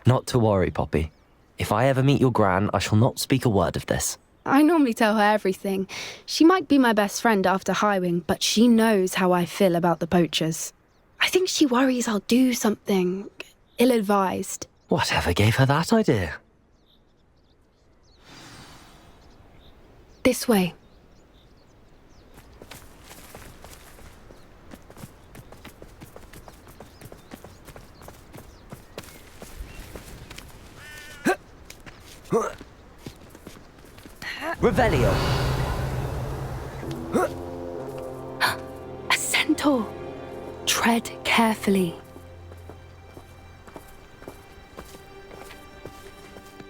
Not to worry, Poppy. If I ever meet your Gran, I shall not speak a word of this.
I normally tell her everything. She might be my best friend after Highwing, but she knows how I feel about the Poachers. I think she worries I'll do something ill-advised.
Whatever gave her that idea?
This way.
Revelio!
A centaur! Tread carefully.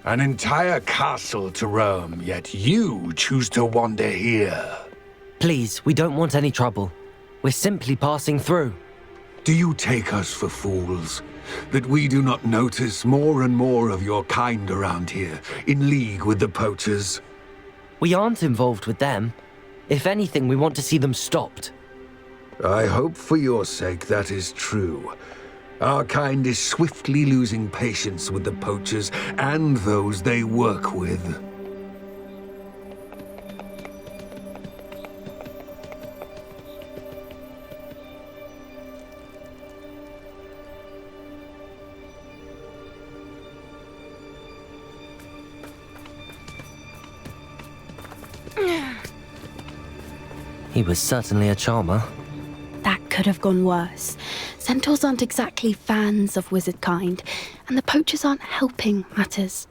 An entire castle to roam, yet you choose to wander here.
Please, we don't want any trouble. We're simply passing through.
Do you take us for fools? That we do not notice more and more of your kind around here, in league with the Poachers?
We aren't involved with them. If anything, we want to see them stopped.
I hope for your sake that is true. Our kind is swiftly losing patience with the Poachers and those they work with.
He was certainly a charmer.
That could have gone worse. Centaurs aren't exactly fans of wizard kind, and the Poachers aren't helping matters.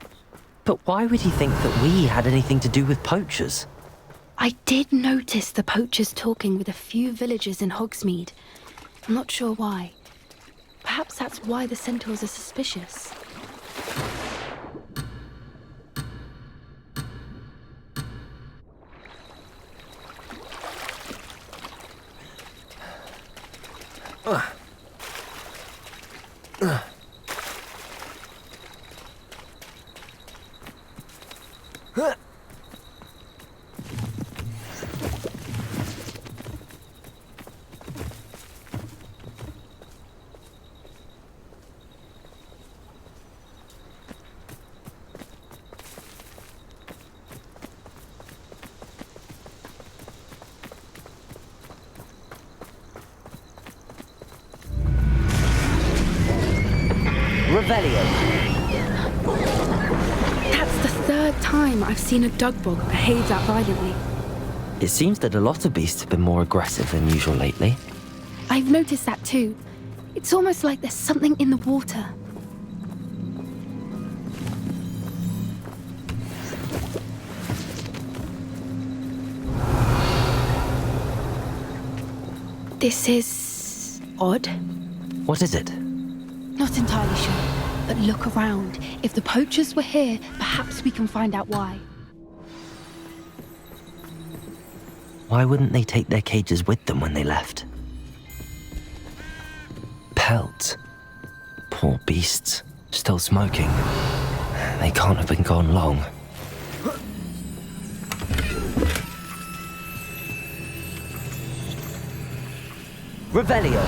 But why would he think that we had anything to do with Poachers?
I did notice the Poachers talking with a few villagers in Hogsmeade. I'm not sure why. Perhaps that's why the Centaurs are suspicious.
Revelio.
That's the third time I've seen a Dugbog behave that violently.
It seems that a lot of beasts have been more aggressive than usual lately.
I've noticed that too. It's almost like there's something in the water. This is odd.
What is it?
Not entirely sure, but look around. If the Poachers were here, perhaps we can find out why.
Why wouldn't they take their cages with them when they left? Pelts. Poor beasts. Still smoking. They can't have been gone long. Revelio.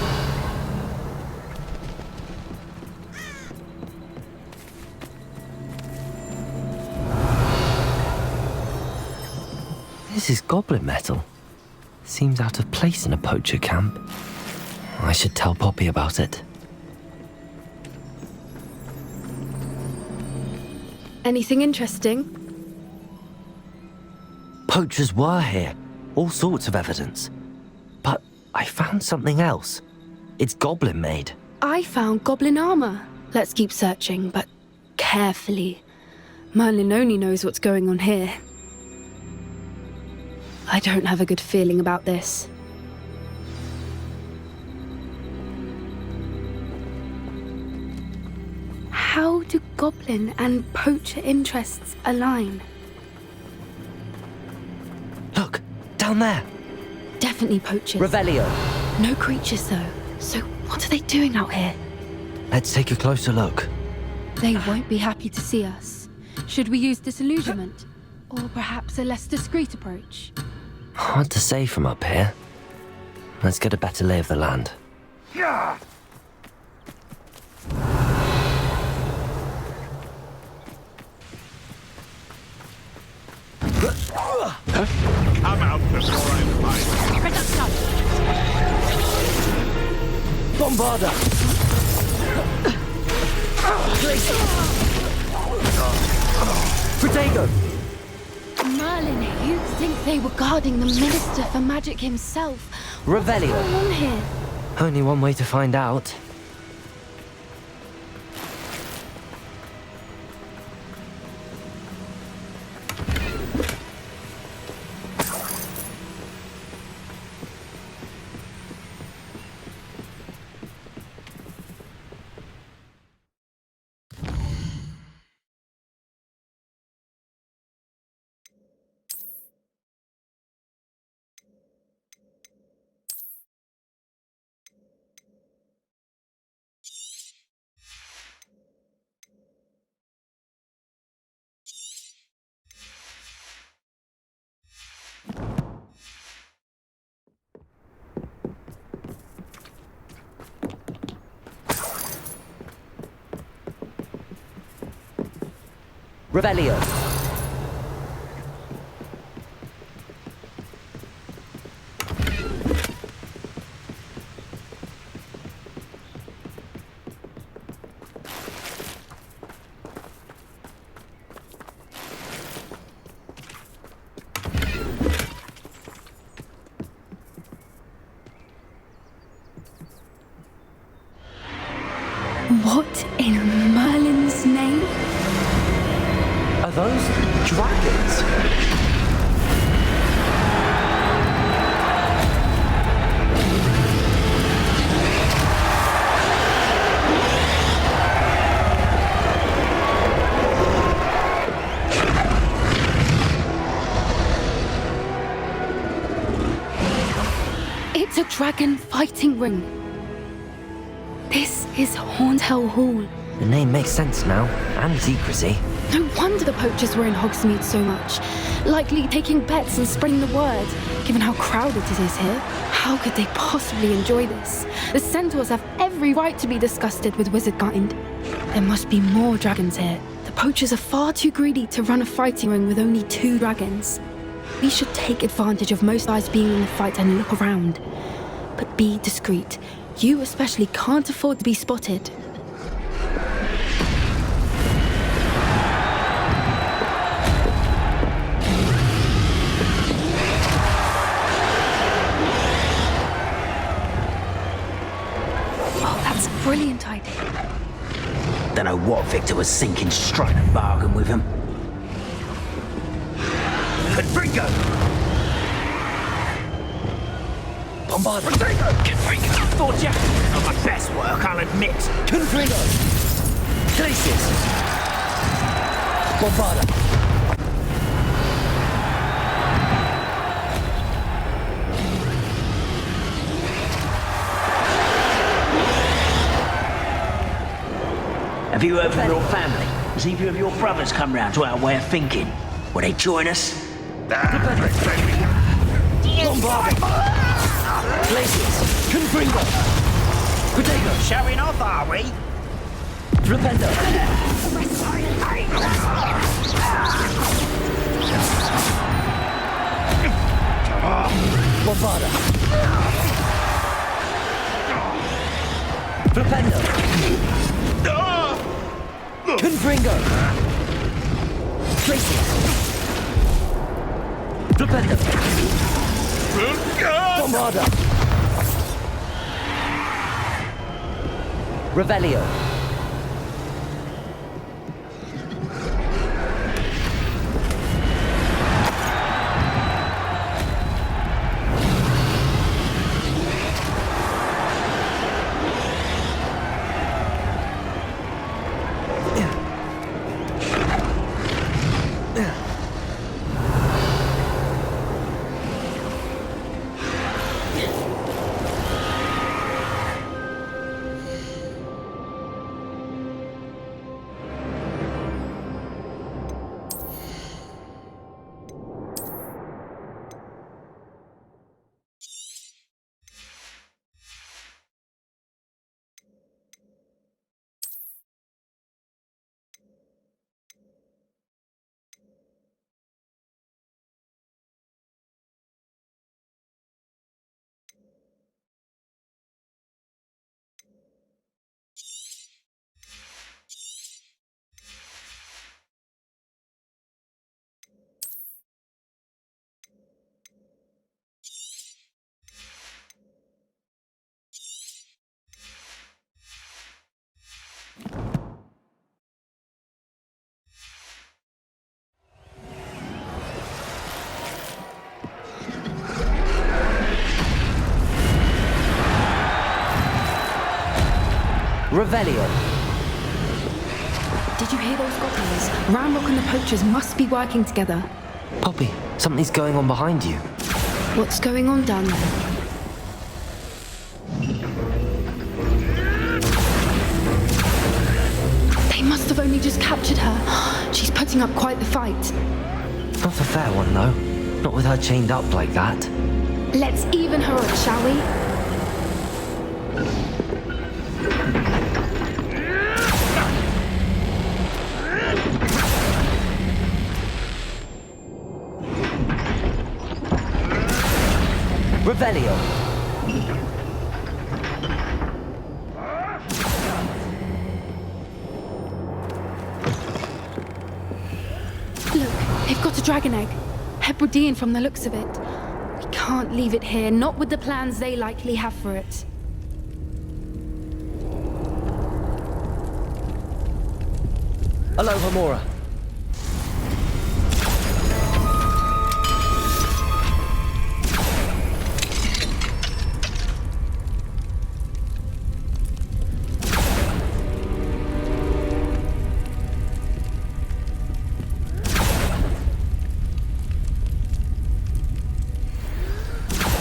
This is goblin metal. Seems out of place in a poacher camp. I should tell Poppy about it.
Anything interesting?
Poachers were here. All sorts of evidence. But I found something else. It's goblin made.
I found goblin armor. Let's keep searching, but carefully. Merlin only knows what's going on here. I don't have a good feeling about this. How do goblin and poacher interests align?
Look, down there.
Definitely poachers.
Revelio.
No creatures though. So what are they doing out here?
Let's take a closer look.
They won't be happy to see us. Should we use disillusionment? Or perhaps a less discreet approach?
Hard to say from up here. Let's get a better lay of the land.
Yeah. Come out before I fight.
Bombarda! Protego!
Merlin, you'd think they were guarding the Minister for Magic himself.
Revelio.
What's going on here?
Only one way to find out. Revelio.
What in Merlin's name?
Are those dragons?
It's a dragon fighting ring. This is Horntail Hall.
The name makes sense now, and secrecy.
No wonder the poachers were in Hogsmeade so much. Likely taking bets and spreading the word, given how crowded it is here. How could they possibly enjoy this? The centaurs have every right to be disgusted with wizardkind. There must be more dragons here. The poachers are far too greedy to run a fighting ring with only 2 dragons. We should take advantage of most eyes being in the fight and look around. But be discreet. You especially can't afford to be spotted. Oh, that's a brilliant idea.
Don't know what Victor was thinking, striking a bargain with him. Confringo!
Bombarda!
Confringo! Thought ya? Not my best work, I'll admit.
Confringo! Glacius! Bombarda!
Have you heard from your family? Has either of your brothers come round to our way of thinking? Will they join us?
Bombarda! Glacius! Confringo! Protego!
Showing off, are we?
Flipendo! Bombarda! Flipendo! Confringo! Tracy! Flipendo! Bombarda! Revelio! Revelio.
Did you hear those goblins? Ranrock and the Poachers must be working together.
Poppy, something's going on behind you.
What's going on down there? They must have only just captured her. She's putting up quite the fight.
Not a fair one, though. Not with her chained up like that.
Let's even her up, shall we?
Revelio.
Look, they've got a dragon egg. Hebridean from the looks of it. We can't leave it here, not with the plans they likely have for it.
Aloha, Mora.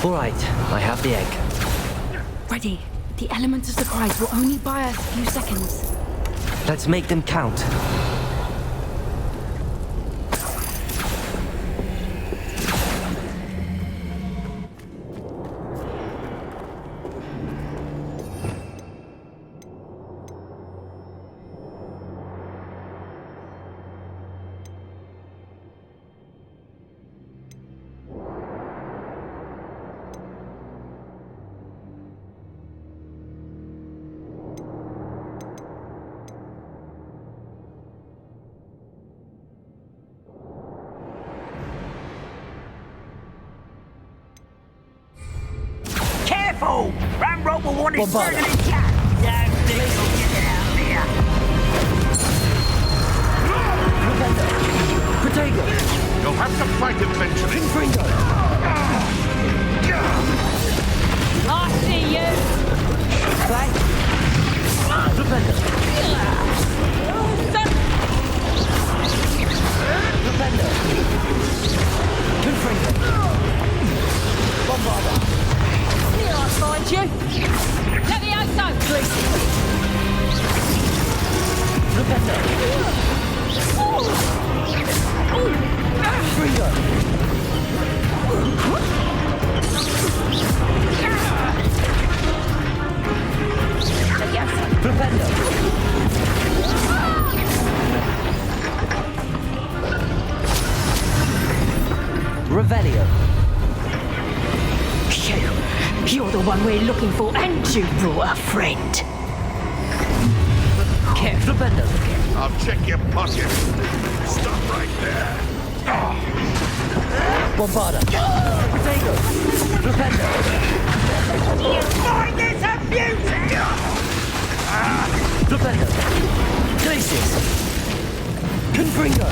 All right, I have the egg.
Ready. The element of surprise will only buy us a few seconds.
Let's make them count.
Careful! Ranrock will want his
Bombarda.
burden intact! Don't think he'll get it out there!
Defender! Protego!
You'll have to fight eventually.
Confringo!
I see you!
Flank! Defender! Defender! Confringo! Bombarda!
Here I'll find you! Levioso!
Defender! Confringo! Revelio.
You're the one we're looking for, and you brought a friend.
Careful, Bender.
I'll check your pocket. Stop right there.
Bombarda. Potato. Repender.
You find this abusive!
Repender. Glacius. Confringo.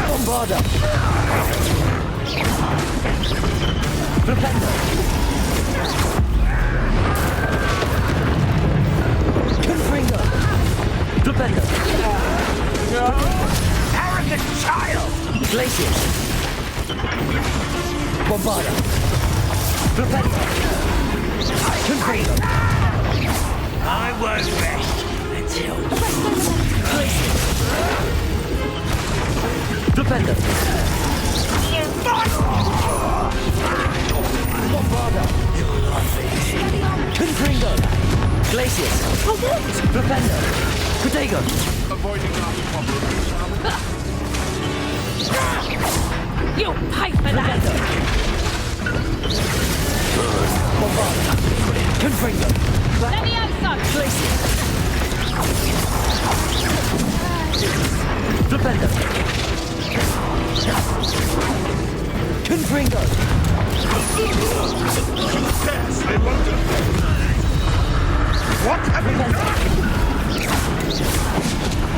Bombarda. Repender. Confringo. Repender.
Arrogant child!
Glacius. Bombarda. Repender. Confringo.
I won't rest until
Glacius. Repender. Bombarda. Confringo. Glacius. Repender. Protego.
Avoiding our problems.
You'll pay for that!
Bombarda. Confringo.
Let me have some!
Glacius. Repender. Confringo.
Yes, I won't do. What have you done?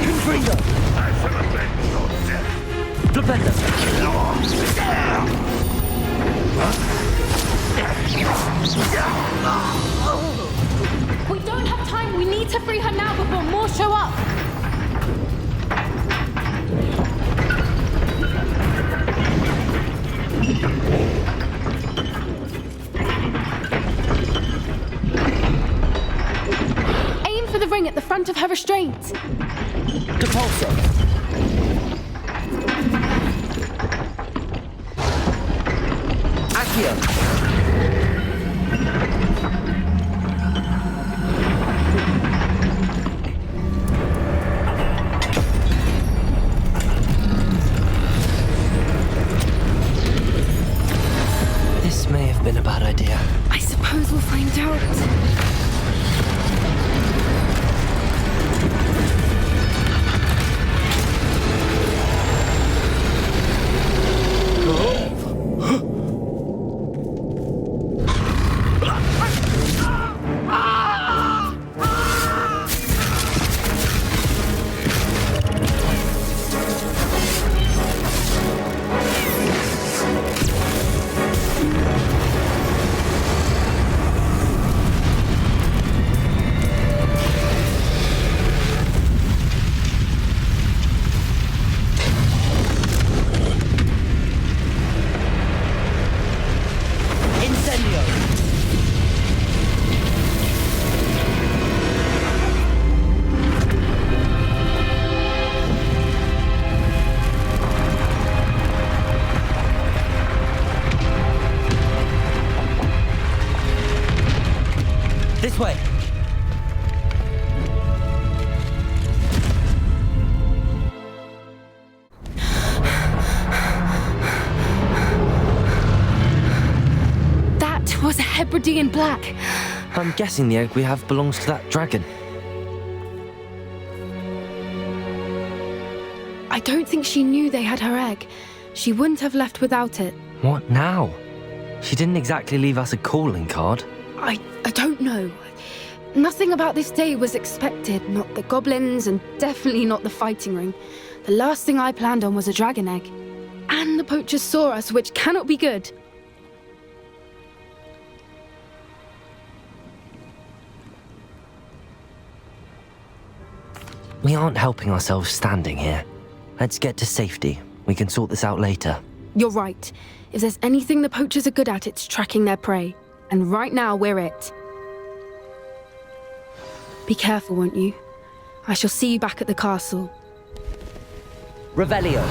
Confringo.
I shall avenge your death.
Repender.
We don't have time. We need to free her now before more show up. Aim for the ring at the front of her restraint.
Depulso. Accio. This may have been a bad idea.
I suppose we'll find out. This way. That was a Hebridean black.
I'm guessing the egg we have belongs to that dragon.
I don't think she knew they had her egg. She wouldn't have left without it.
What now? She didn't exactly leave us a calling card.
I don't know. Nothing about this day was expected. Not the goblins, and definitely not the fighting ring. The last thing I planned on was a dragon egg. And the poachers saw us, which cannot be good.
We aren't helping ourselves standing here. Let's get to safety. We can sort this out later.
You're right. If there's anything the poachers are good at, it's tracking their prey. And right now, we're it. Be careful, won't you? I shall see you back at the castle.
Revelio.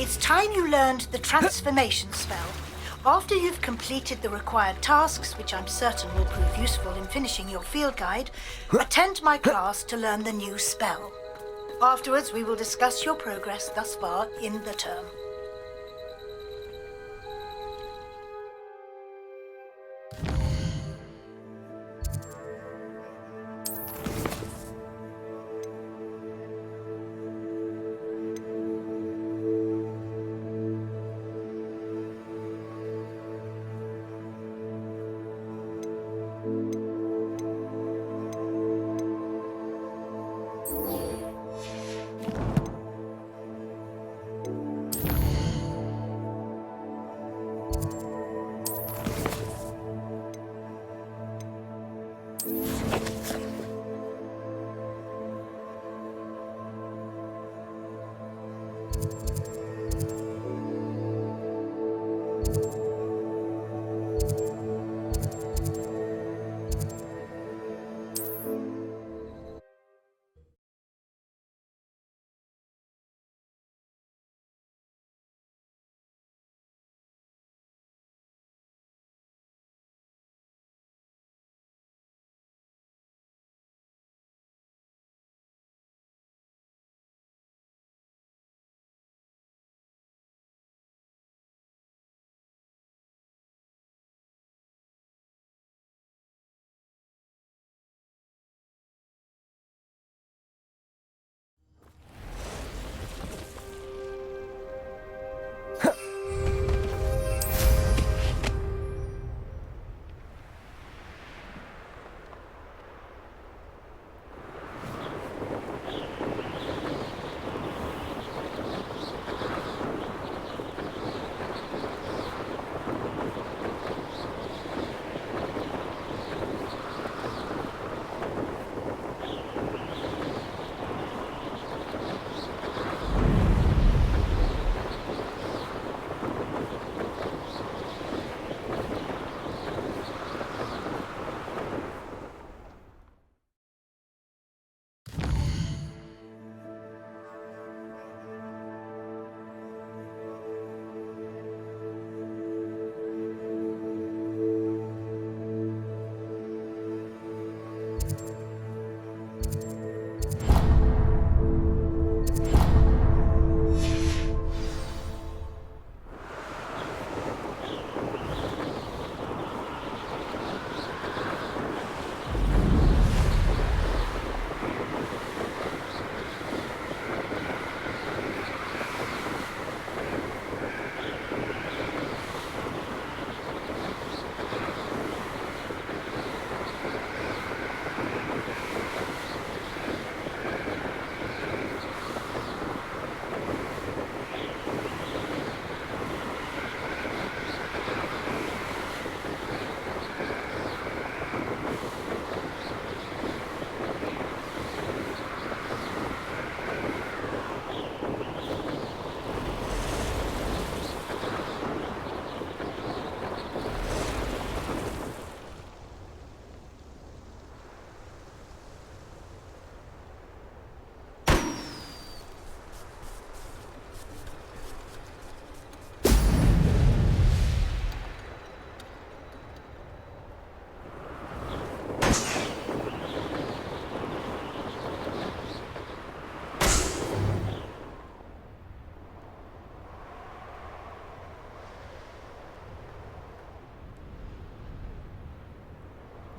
It's time you learned the transformation spell. After you've completed the required tasks, which I'm certain will prove useful in finishing your field guide, attend my class to learn the new spell. Afterwards, we will discuss your progress thus far in the term.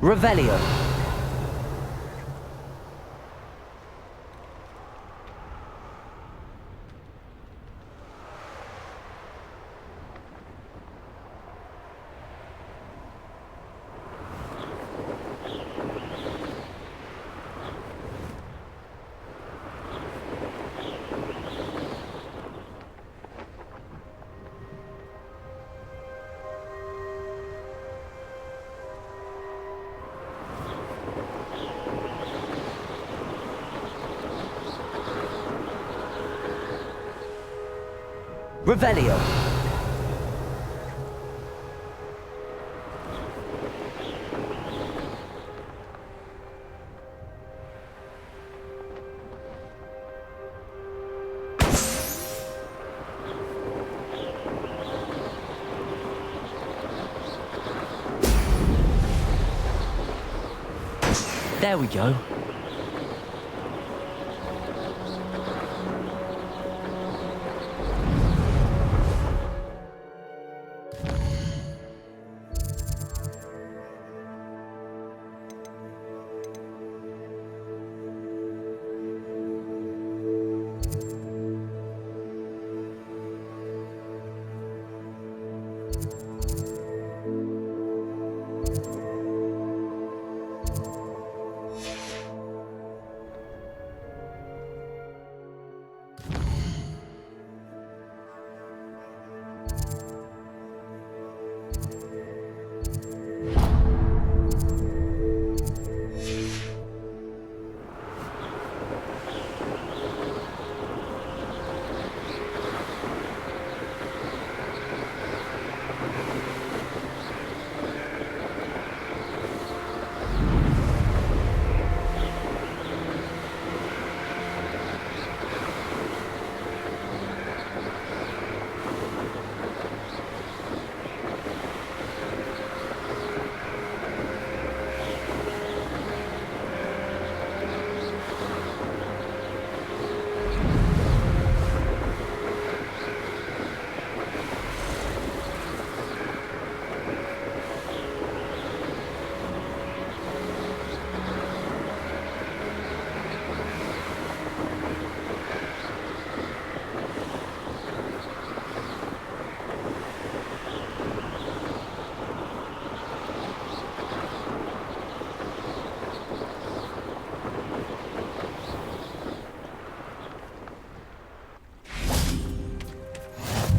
Revelio. Revelio. There we go.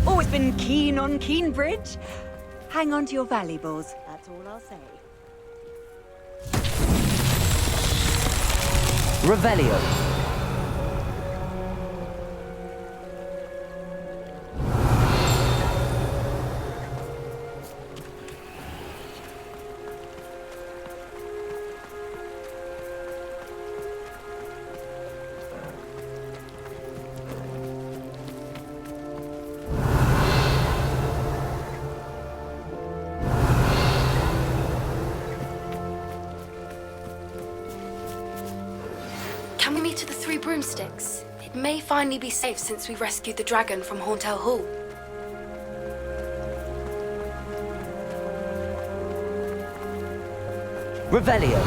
Always been keen on Keenbridge. Hang on to your valuables, that's all I'll say.
Revelio.
Can we meet to the Three Broomsticks? It may finally be safe since we rescued the dragon from Hauntel Hall.
Revelio.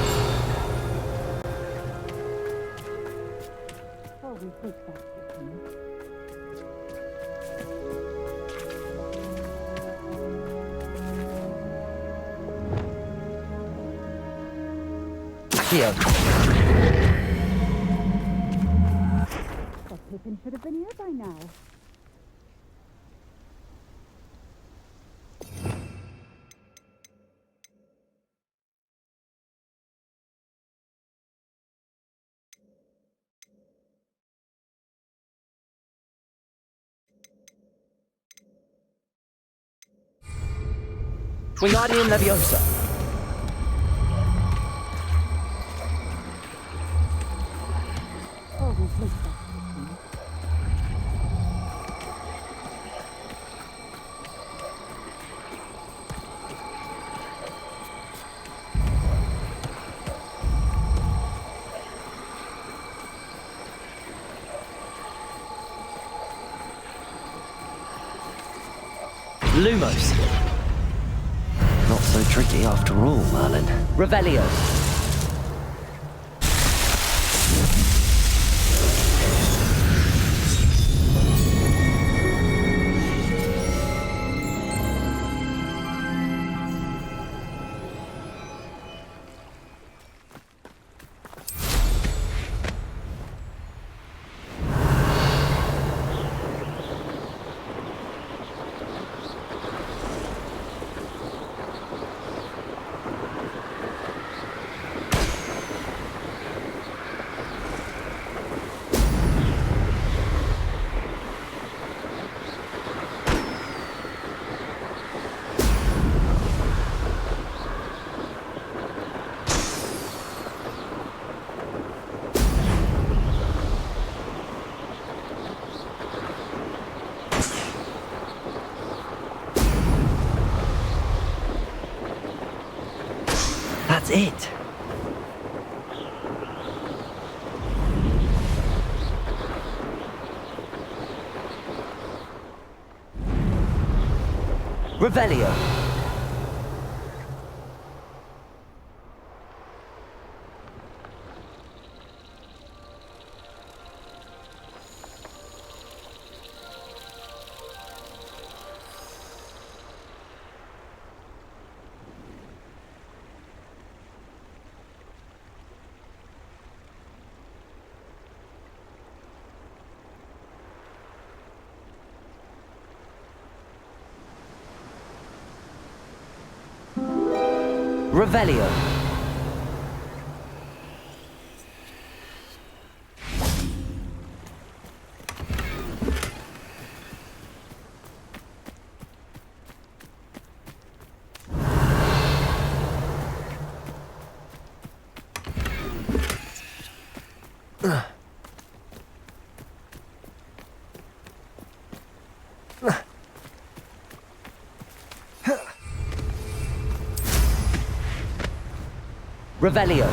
Accio.
Pippin should have been here by now.
Wingardium Leviosa.
Oh, we've missed that.
Lumos. Not so tricky after all, Merlin. Revelio. That's it. Revelio. Revelio. Revelio.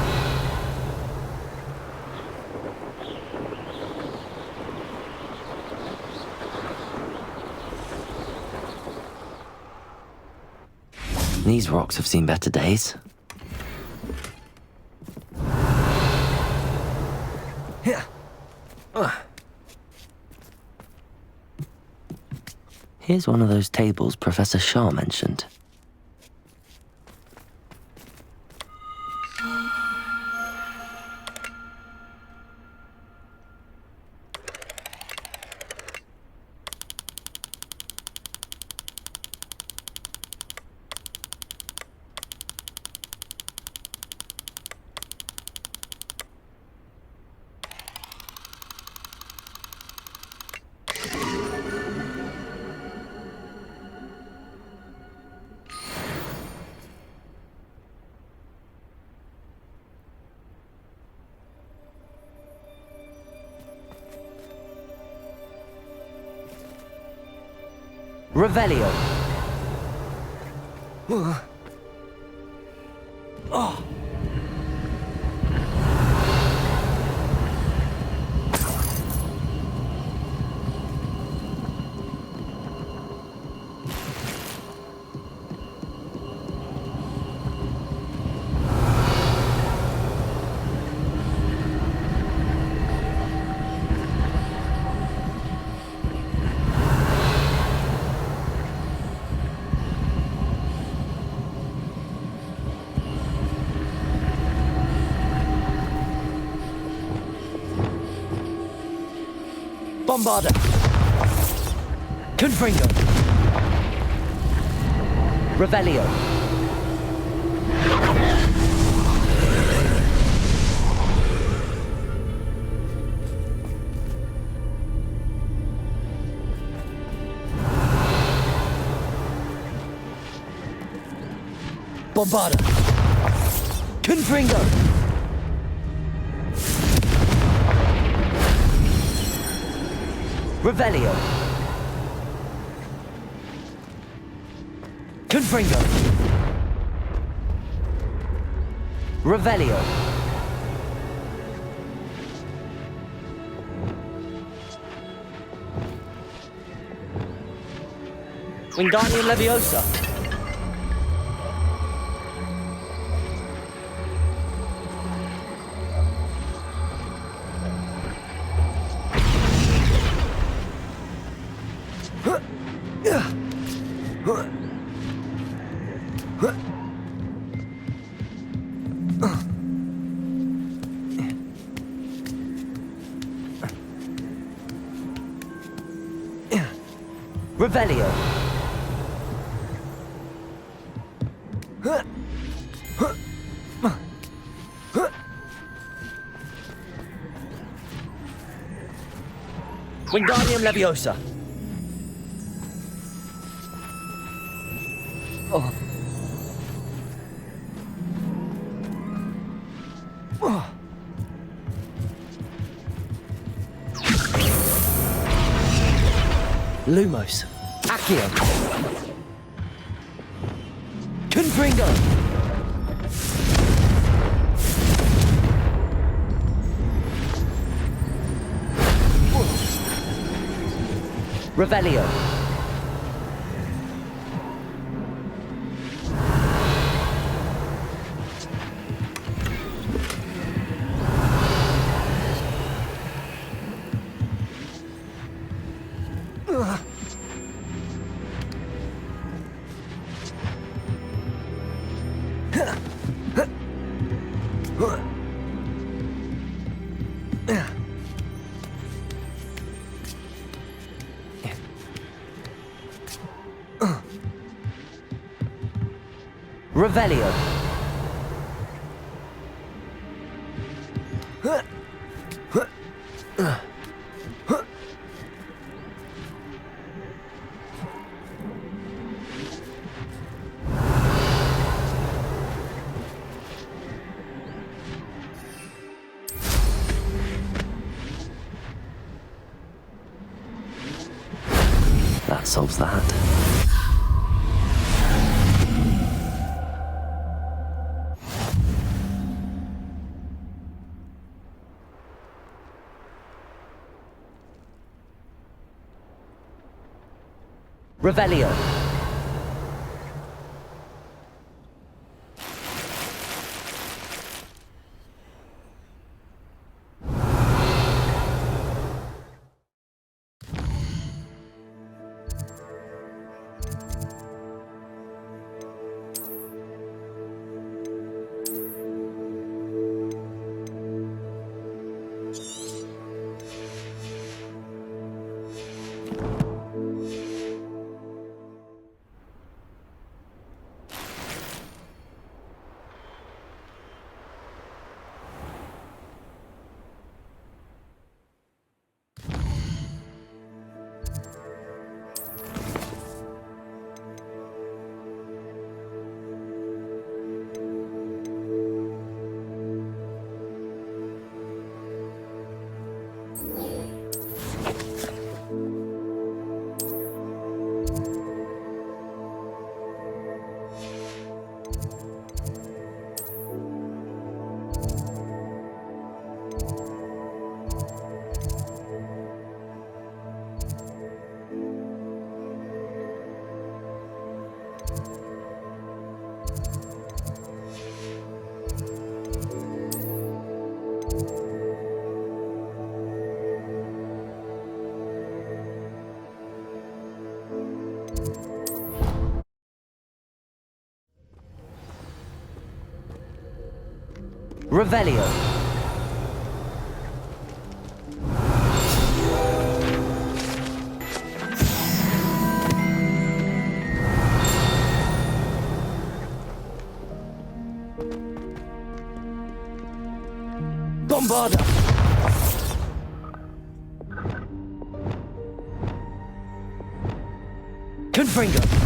These rocks have seen better days. Here's one of those tables Professor Shah mentioned. Revelio. Oh. Bombarda. Confringo. Revelio. Bombarda. Confringo. Revelio. Confringo. Revelio. Wingardium Leviosa. Revelio. Wingardium Leviosa. Oh. Oh. Lumos. Accio. Confringo. Revelio. Revelio. That solves that. Revelio. Revelio. Bombarda. Confringo.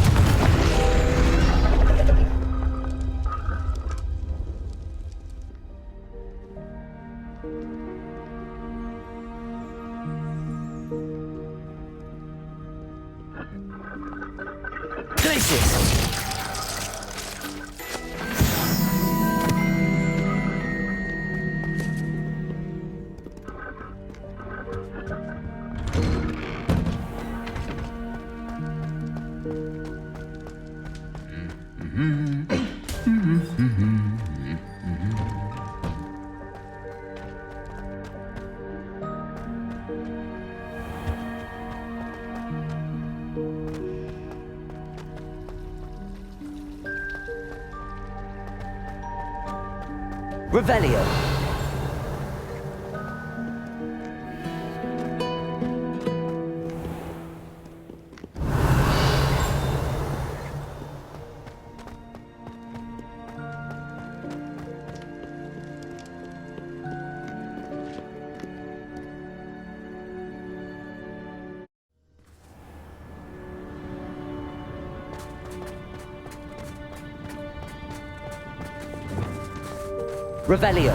Revelio. Revelio.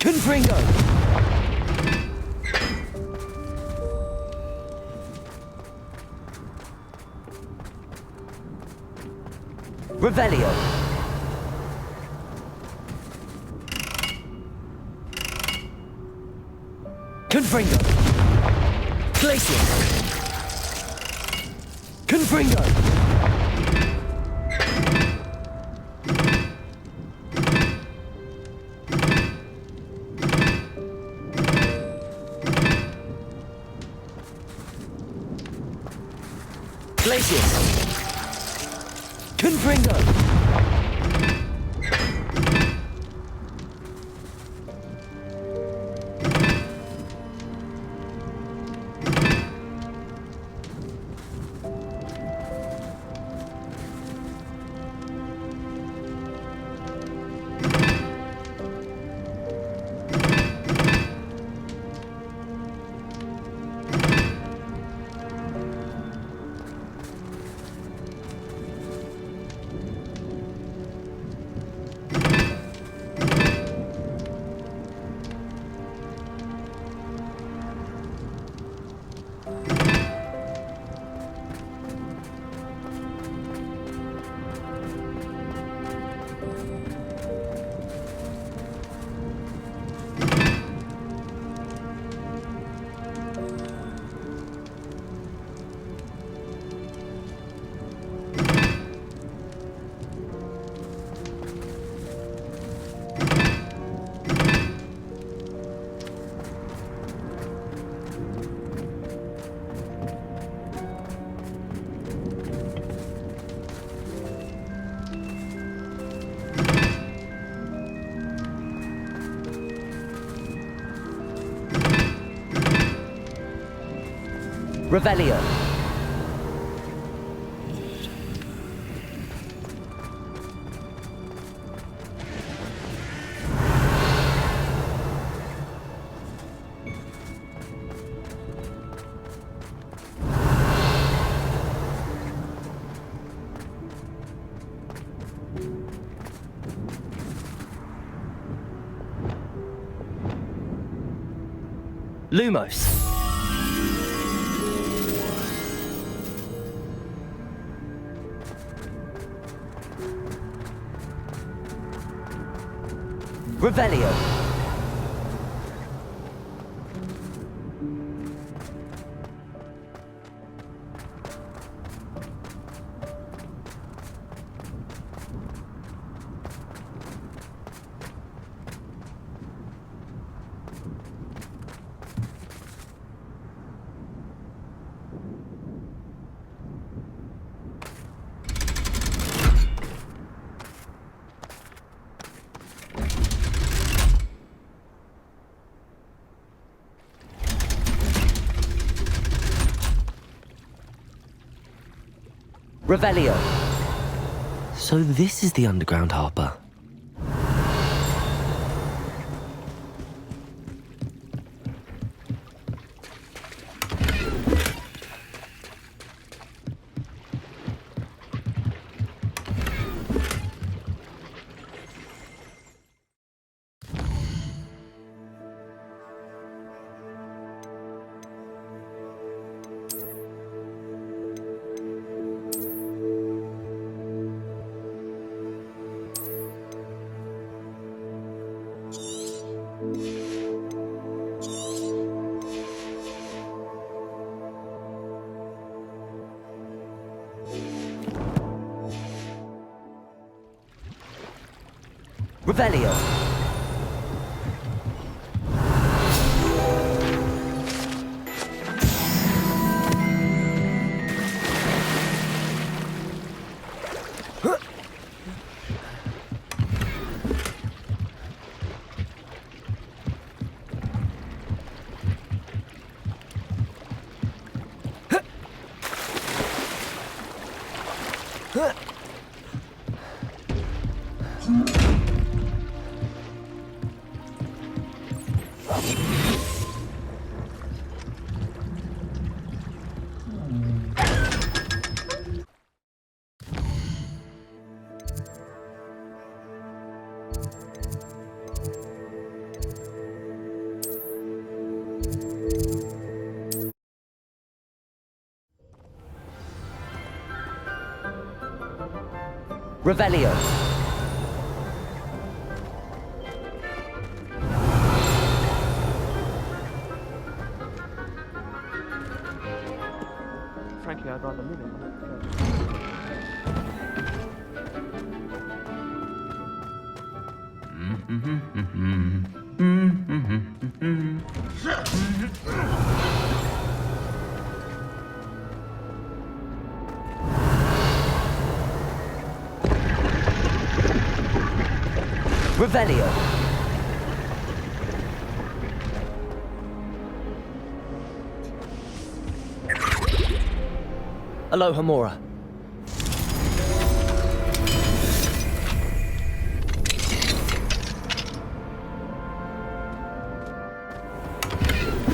Confringo. Revelio. Confringo. Glacier. Confringo! Glacier! Confringo! Revelio. Lumos. Revelio. Revelio. So this is the underground harbour. Revelio. Revelio.
Frankly, I'd rather live in
Revelio. Alohomora.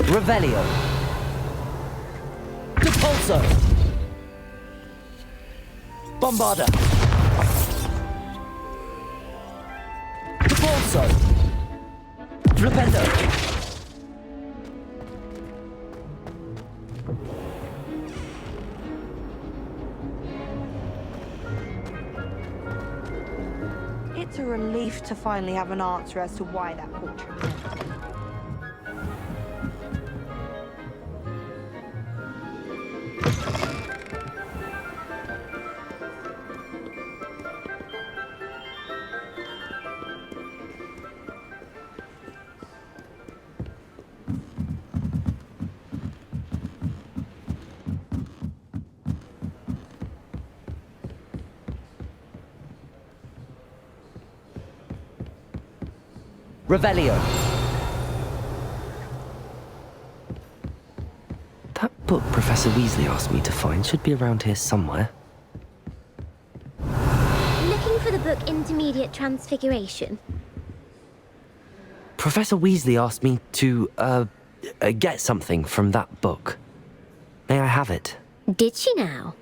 Revelio. Depulso. Bombarda. Depulso. Flipendo.
It's a relief to finally have an answer as to why that portrait went.
Revelio. That book Professor Weasley asked me to find should be around here somewhere.
Looking for the book Intermediate Transfiguration.
Professor Weasley asked me to, get something from that book. May I have it?
Did she now?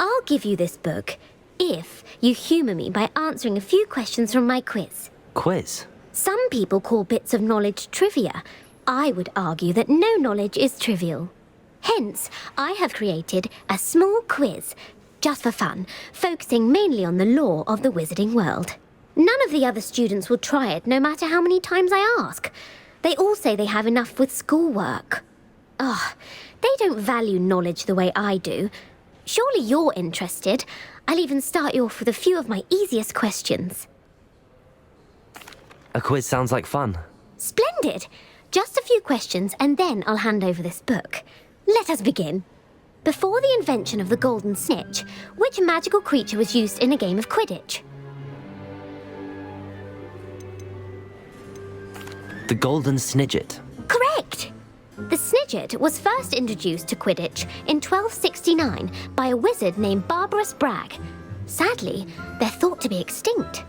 I'll give you this book if you humour me by answering a few questions from my quiz.
Quiz?
Some people call bits of knowledge trivia. I would argue that no knowledge is trivial. Hence, I have created a small quiz, just for fun, focusing mainly on the lore of the wizarding world. None of the other students will try it, no matter how many times I ask. They all say they have enough with schoolwork. Ugh, they don't value knowledge the way I do. Surely you're interested. I'll even start you off with a few of my easiest questions.
A quiz sounds like fun.
Splendid! Just a few questions and then I'll hand over this book. Let us begin. Before the invention of the golden snitch, which magical creature was used in a game of Quidditch?
The Golden Snidget.
Correct! The Snidget was first introduced to Quidditch in 1269 by a wizard named Barbarous Bragg. Sadly, they're thought to be extinct.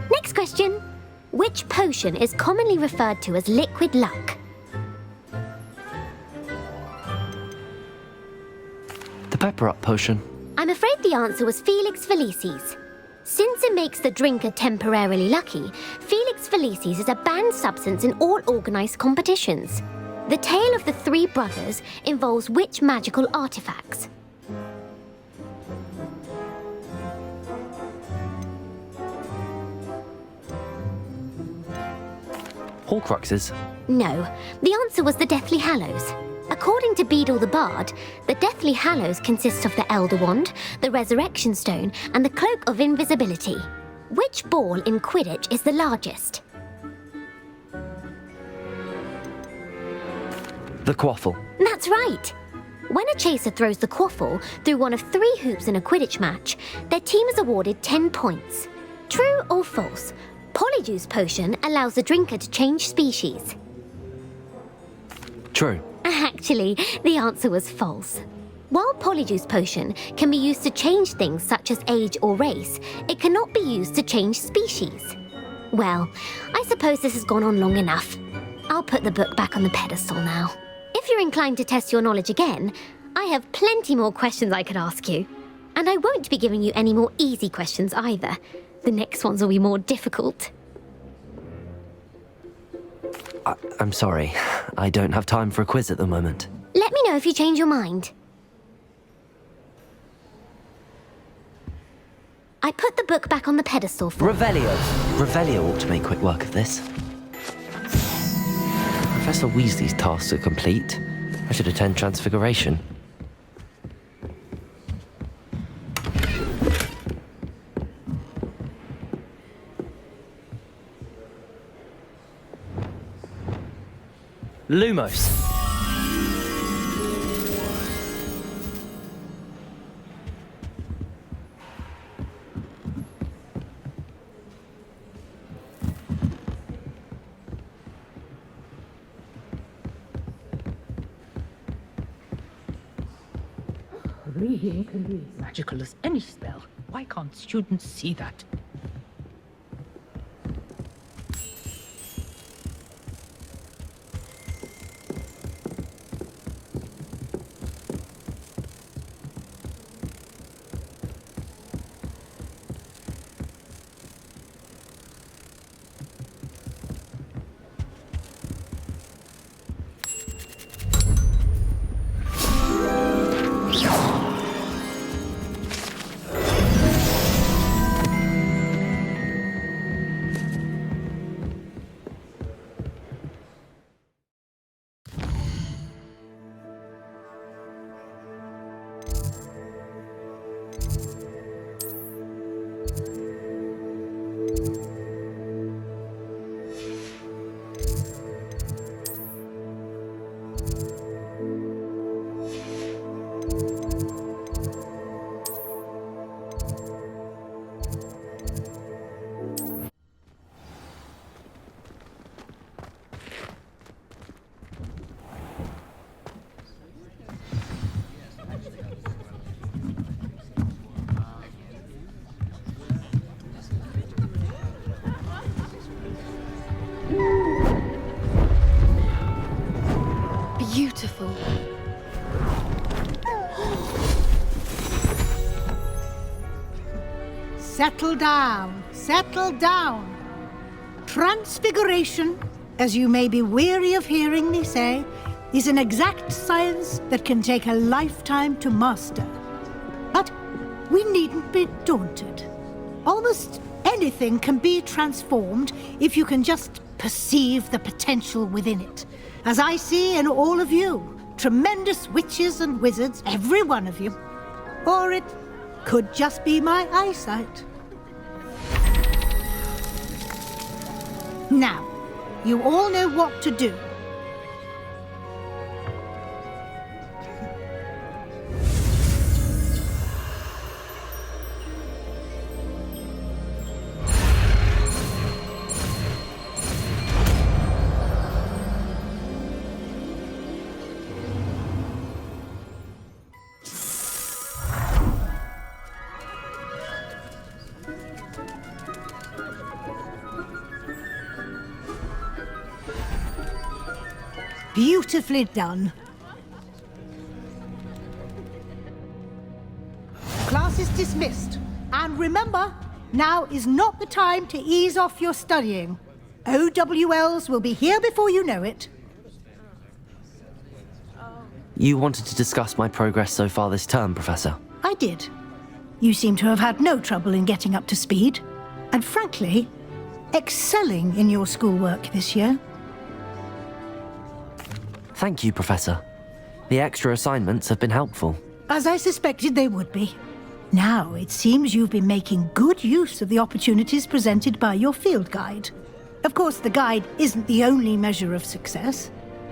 Next question. Which potion is commonly referred to as liquid luck?
The Pepper Up potion.
I'm afraid the answer was Felix Felicis. Since it makes the drinker temporarily lucky, Felix Felicis is a banned substance in all organised competitions. The tale of the three brothers involves which magical artifacts?
Horcruxes.
No, the answer was the Deathly Hallows. According to Beadle the Bard, the Deathly Hallows consists of the Elder Wand, the Resurrection Stone, and the Cloak of Invisibility. Which ball in Quidditch is the largest?
The Quaffle.
That's right. When a chaser throws the quaffle through one of 3 hoops in a Quidditch match, their team is awarded 10 points. True or false? Polyjuice potion allows the drinker to change species.
True.
Actually, the answer was false. While Polyjuice potion can be used to change things such as age or race, it cannot be used to change species. Well, I suppose this has gone on long enough. I'll put the book back on the pedestal now. If you're inclined to test your knowledge again, I have plenty more questions I could ask you. And I won't be giving you any more easy questions either. The next ones will be more difficult.
I'm sorry. I don't have time for a quiz at the moment.
Let me know if you change your mind. I put the book back on the pedestal for...
Revelio. Revelio ought to make quick work of this. Professor Weasley's tasks are complete. I should attend Transfiguration. Lumos.
Reading can be as magical as any spell. Why can't students see that?
settle down. Settle down. Transfiguration, as you may be weary of hearing me say, is an exact science that can take a lifetime to master. But we needn't be daunted. Almost anything can be transformed if you can just perceive the potential within it. As I see in all of you, tremendous witches and wizards, every one of you. Or it could just be my eyesight. Now, you all know what to do. Beautifully done. Class is dismissed. And remember, now is not the time to ease off your studying. OWLs will be here before you know it.
You wanted to discuss my progress so far this term, Professor?
I did. You seem to have had no trouble in getting up to speed. And frankly, excelling in your schoolwork this year.
Thank you, Professor. The extra assignments have been helpful.
As I suspected they would be. Now, it seems you've been making good use of the opportunities presented by your field guide. Of course, the guide isn't the only measure of success.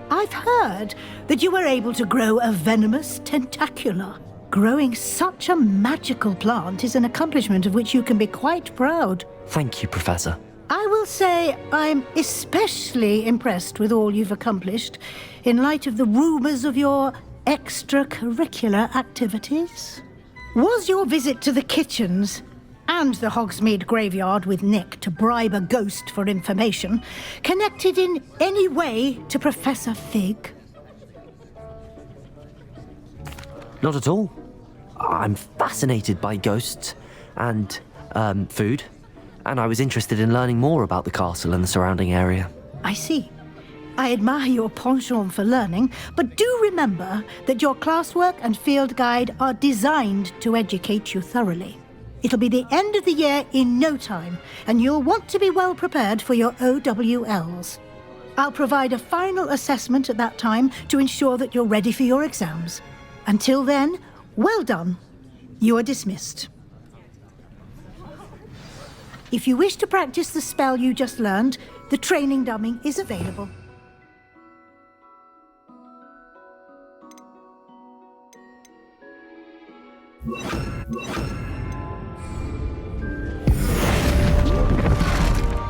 I've heard that you were able to grow a venomous tentacula. Growing such a magical plant is an accomplishment of which you can be quite proud.
Thank you, Professor.
I will say I'm especially impressed with all you've accomplished in light of the rumors of your extracurricular activities. Was your visit to the kitchens and the Hogsmeade graveyard with Nick to bribe a ghost for information connected in any way to Professor Fig?
Not at all. I'm fascinated by ghosts and, food. And I was interested in learning more about the castle and the surrounding area.
I see. I admire your penchant for learning, but do remember that your classwork and field guide are designed to educate you thoroughly. It'll be the end of the year in no time, and you'll want to be well prepared for your OWLs. I'll provide a final assessment at that time to ensure that you're ready for your exams. Until then, well done. You are dismissed. If you wish to practice the spell you just learned, the training dummy is available.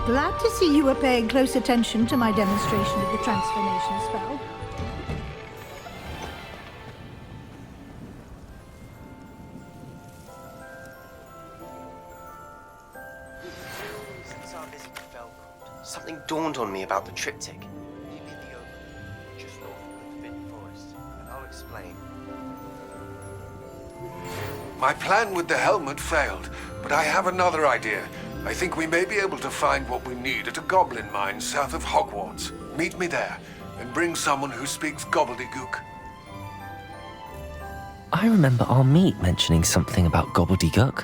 Glad to see you were paying close attention to my demonstration of the transformation spell.
Since our visit to Felgrond, something dawned on me about the triptych. Give me the overlook, just north of the Forbidden Forest, and I'll explain.
My plan with the helmet failed, but I have another idea. I think we may be able to find what we need at a goblin mine south of Hogwarts. Meet me there, and bring someone who speaks gobbledygook.
I remember our meet mentioning something about gobbledygook.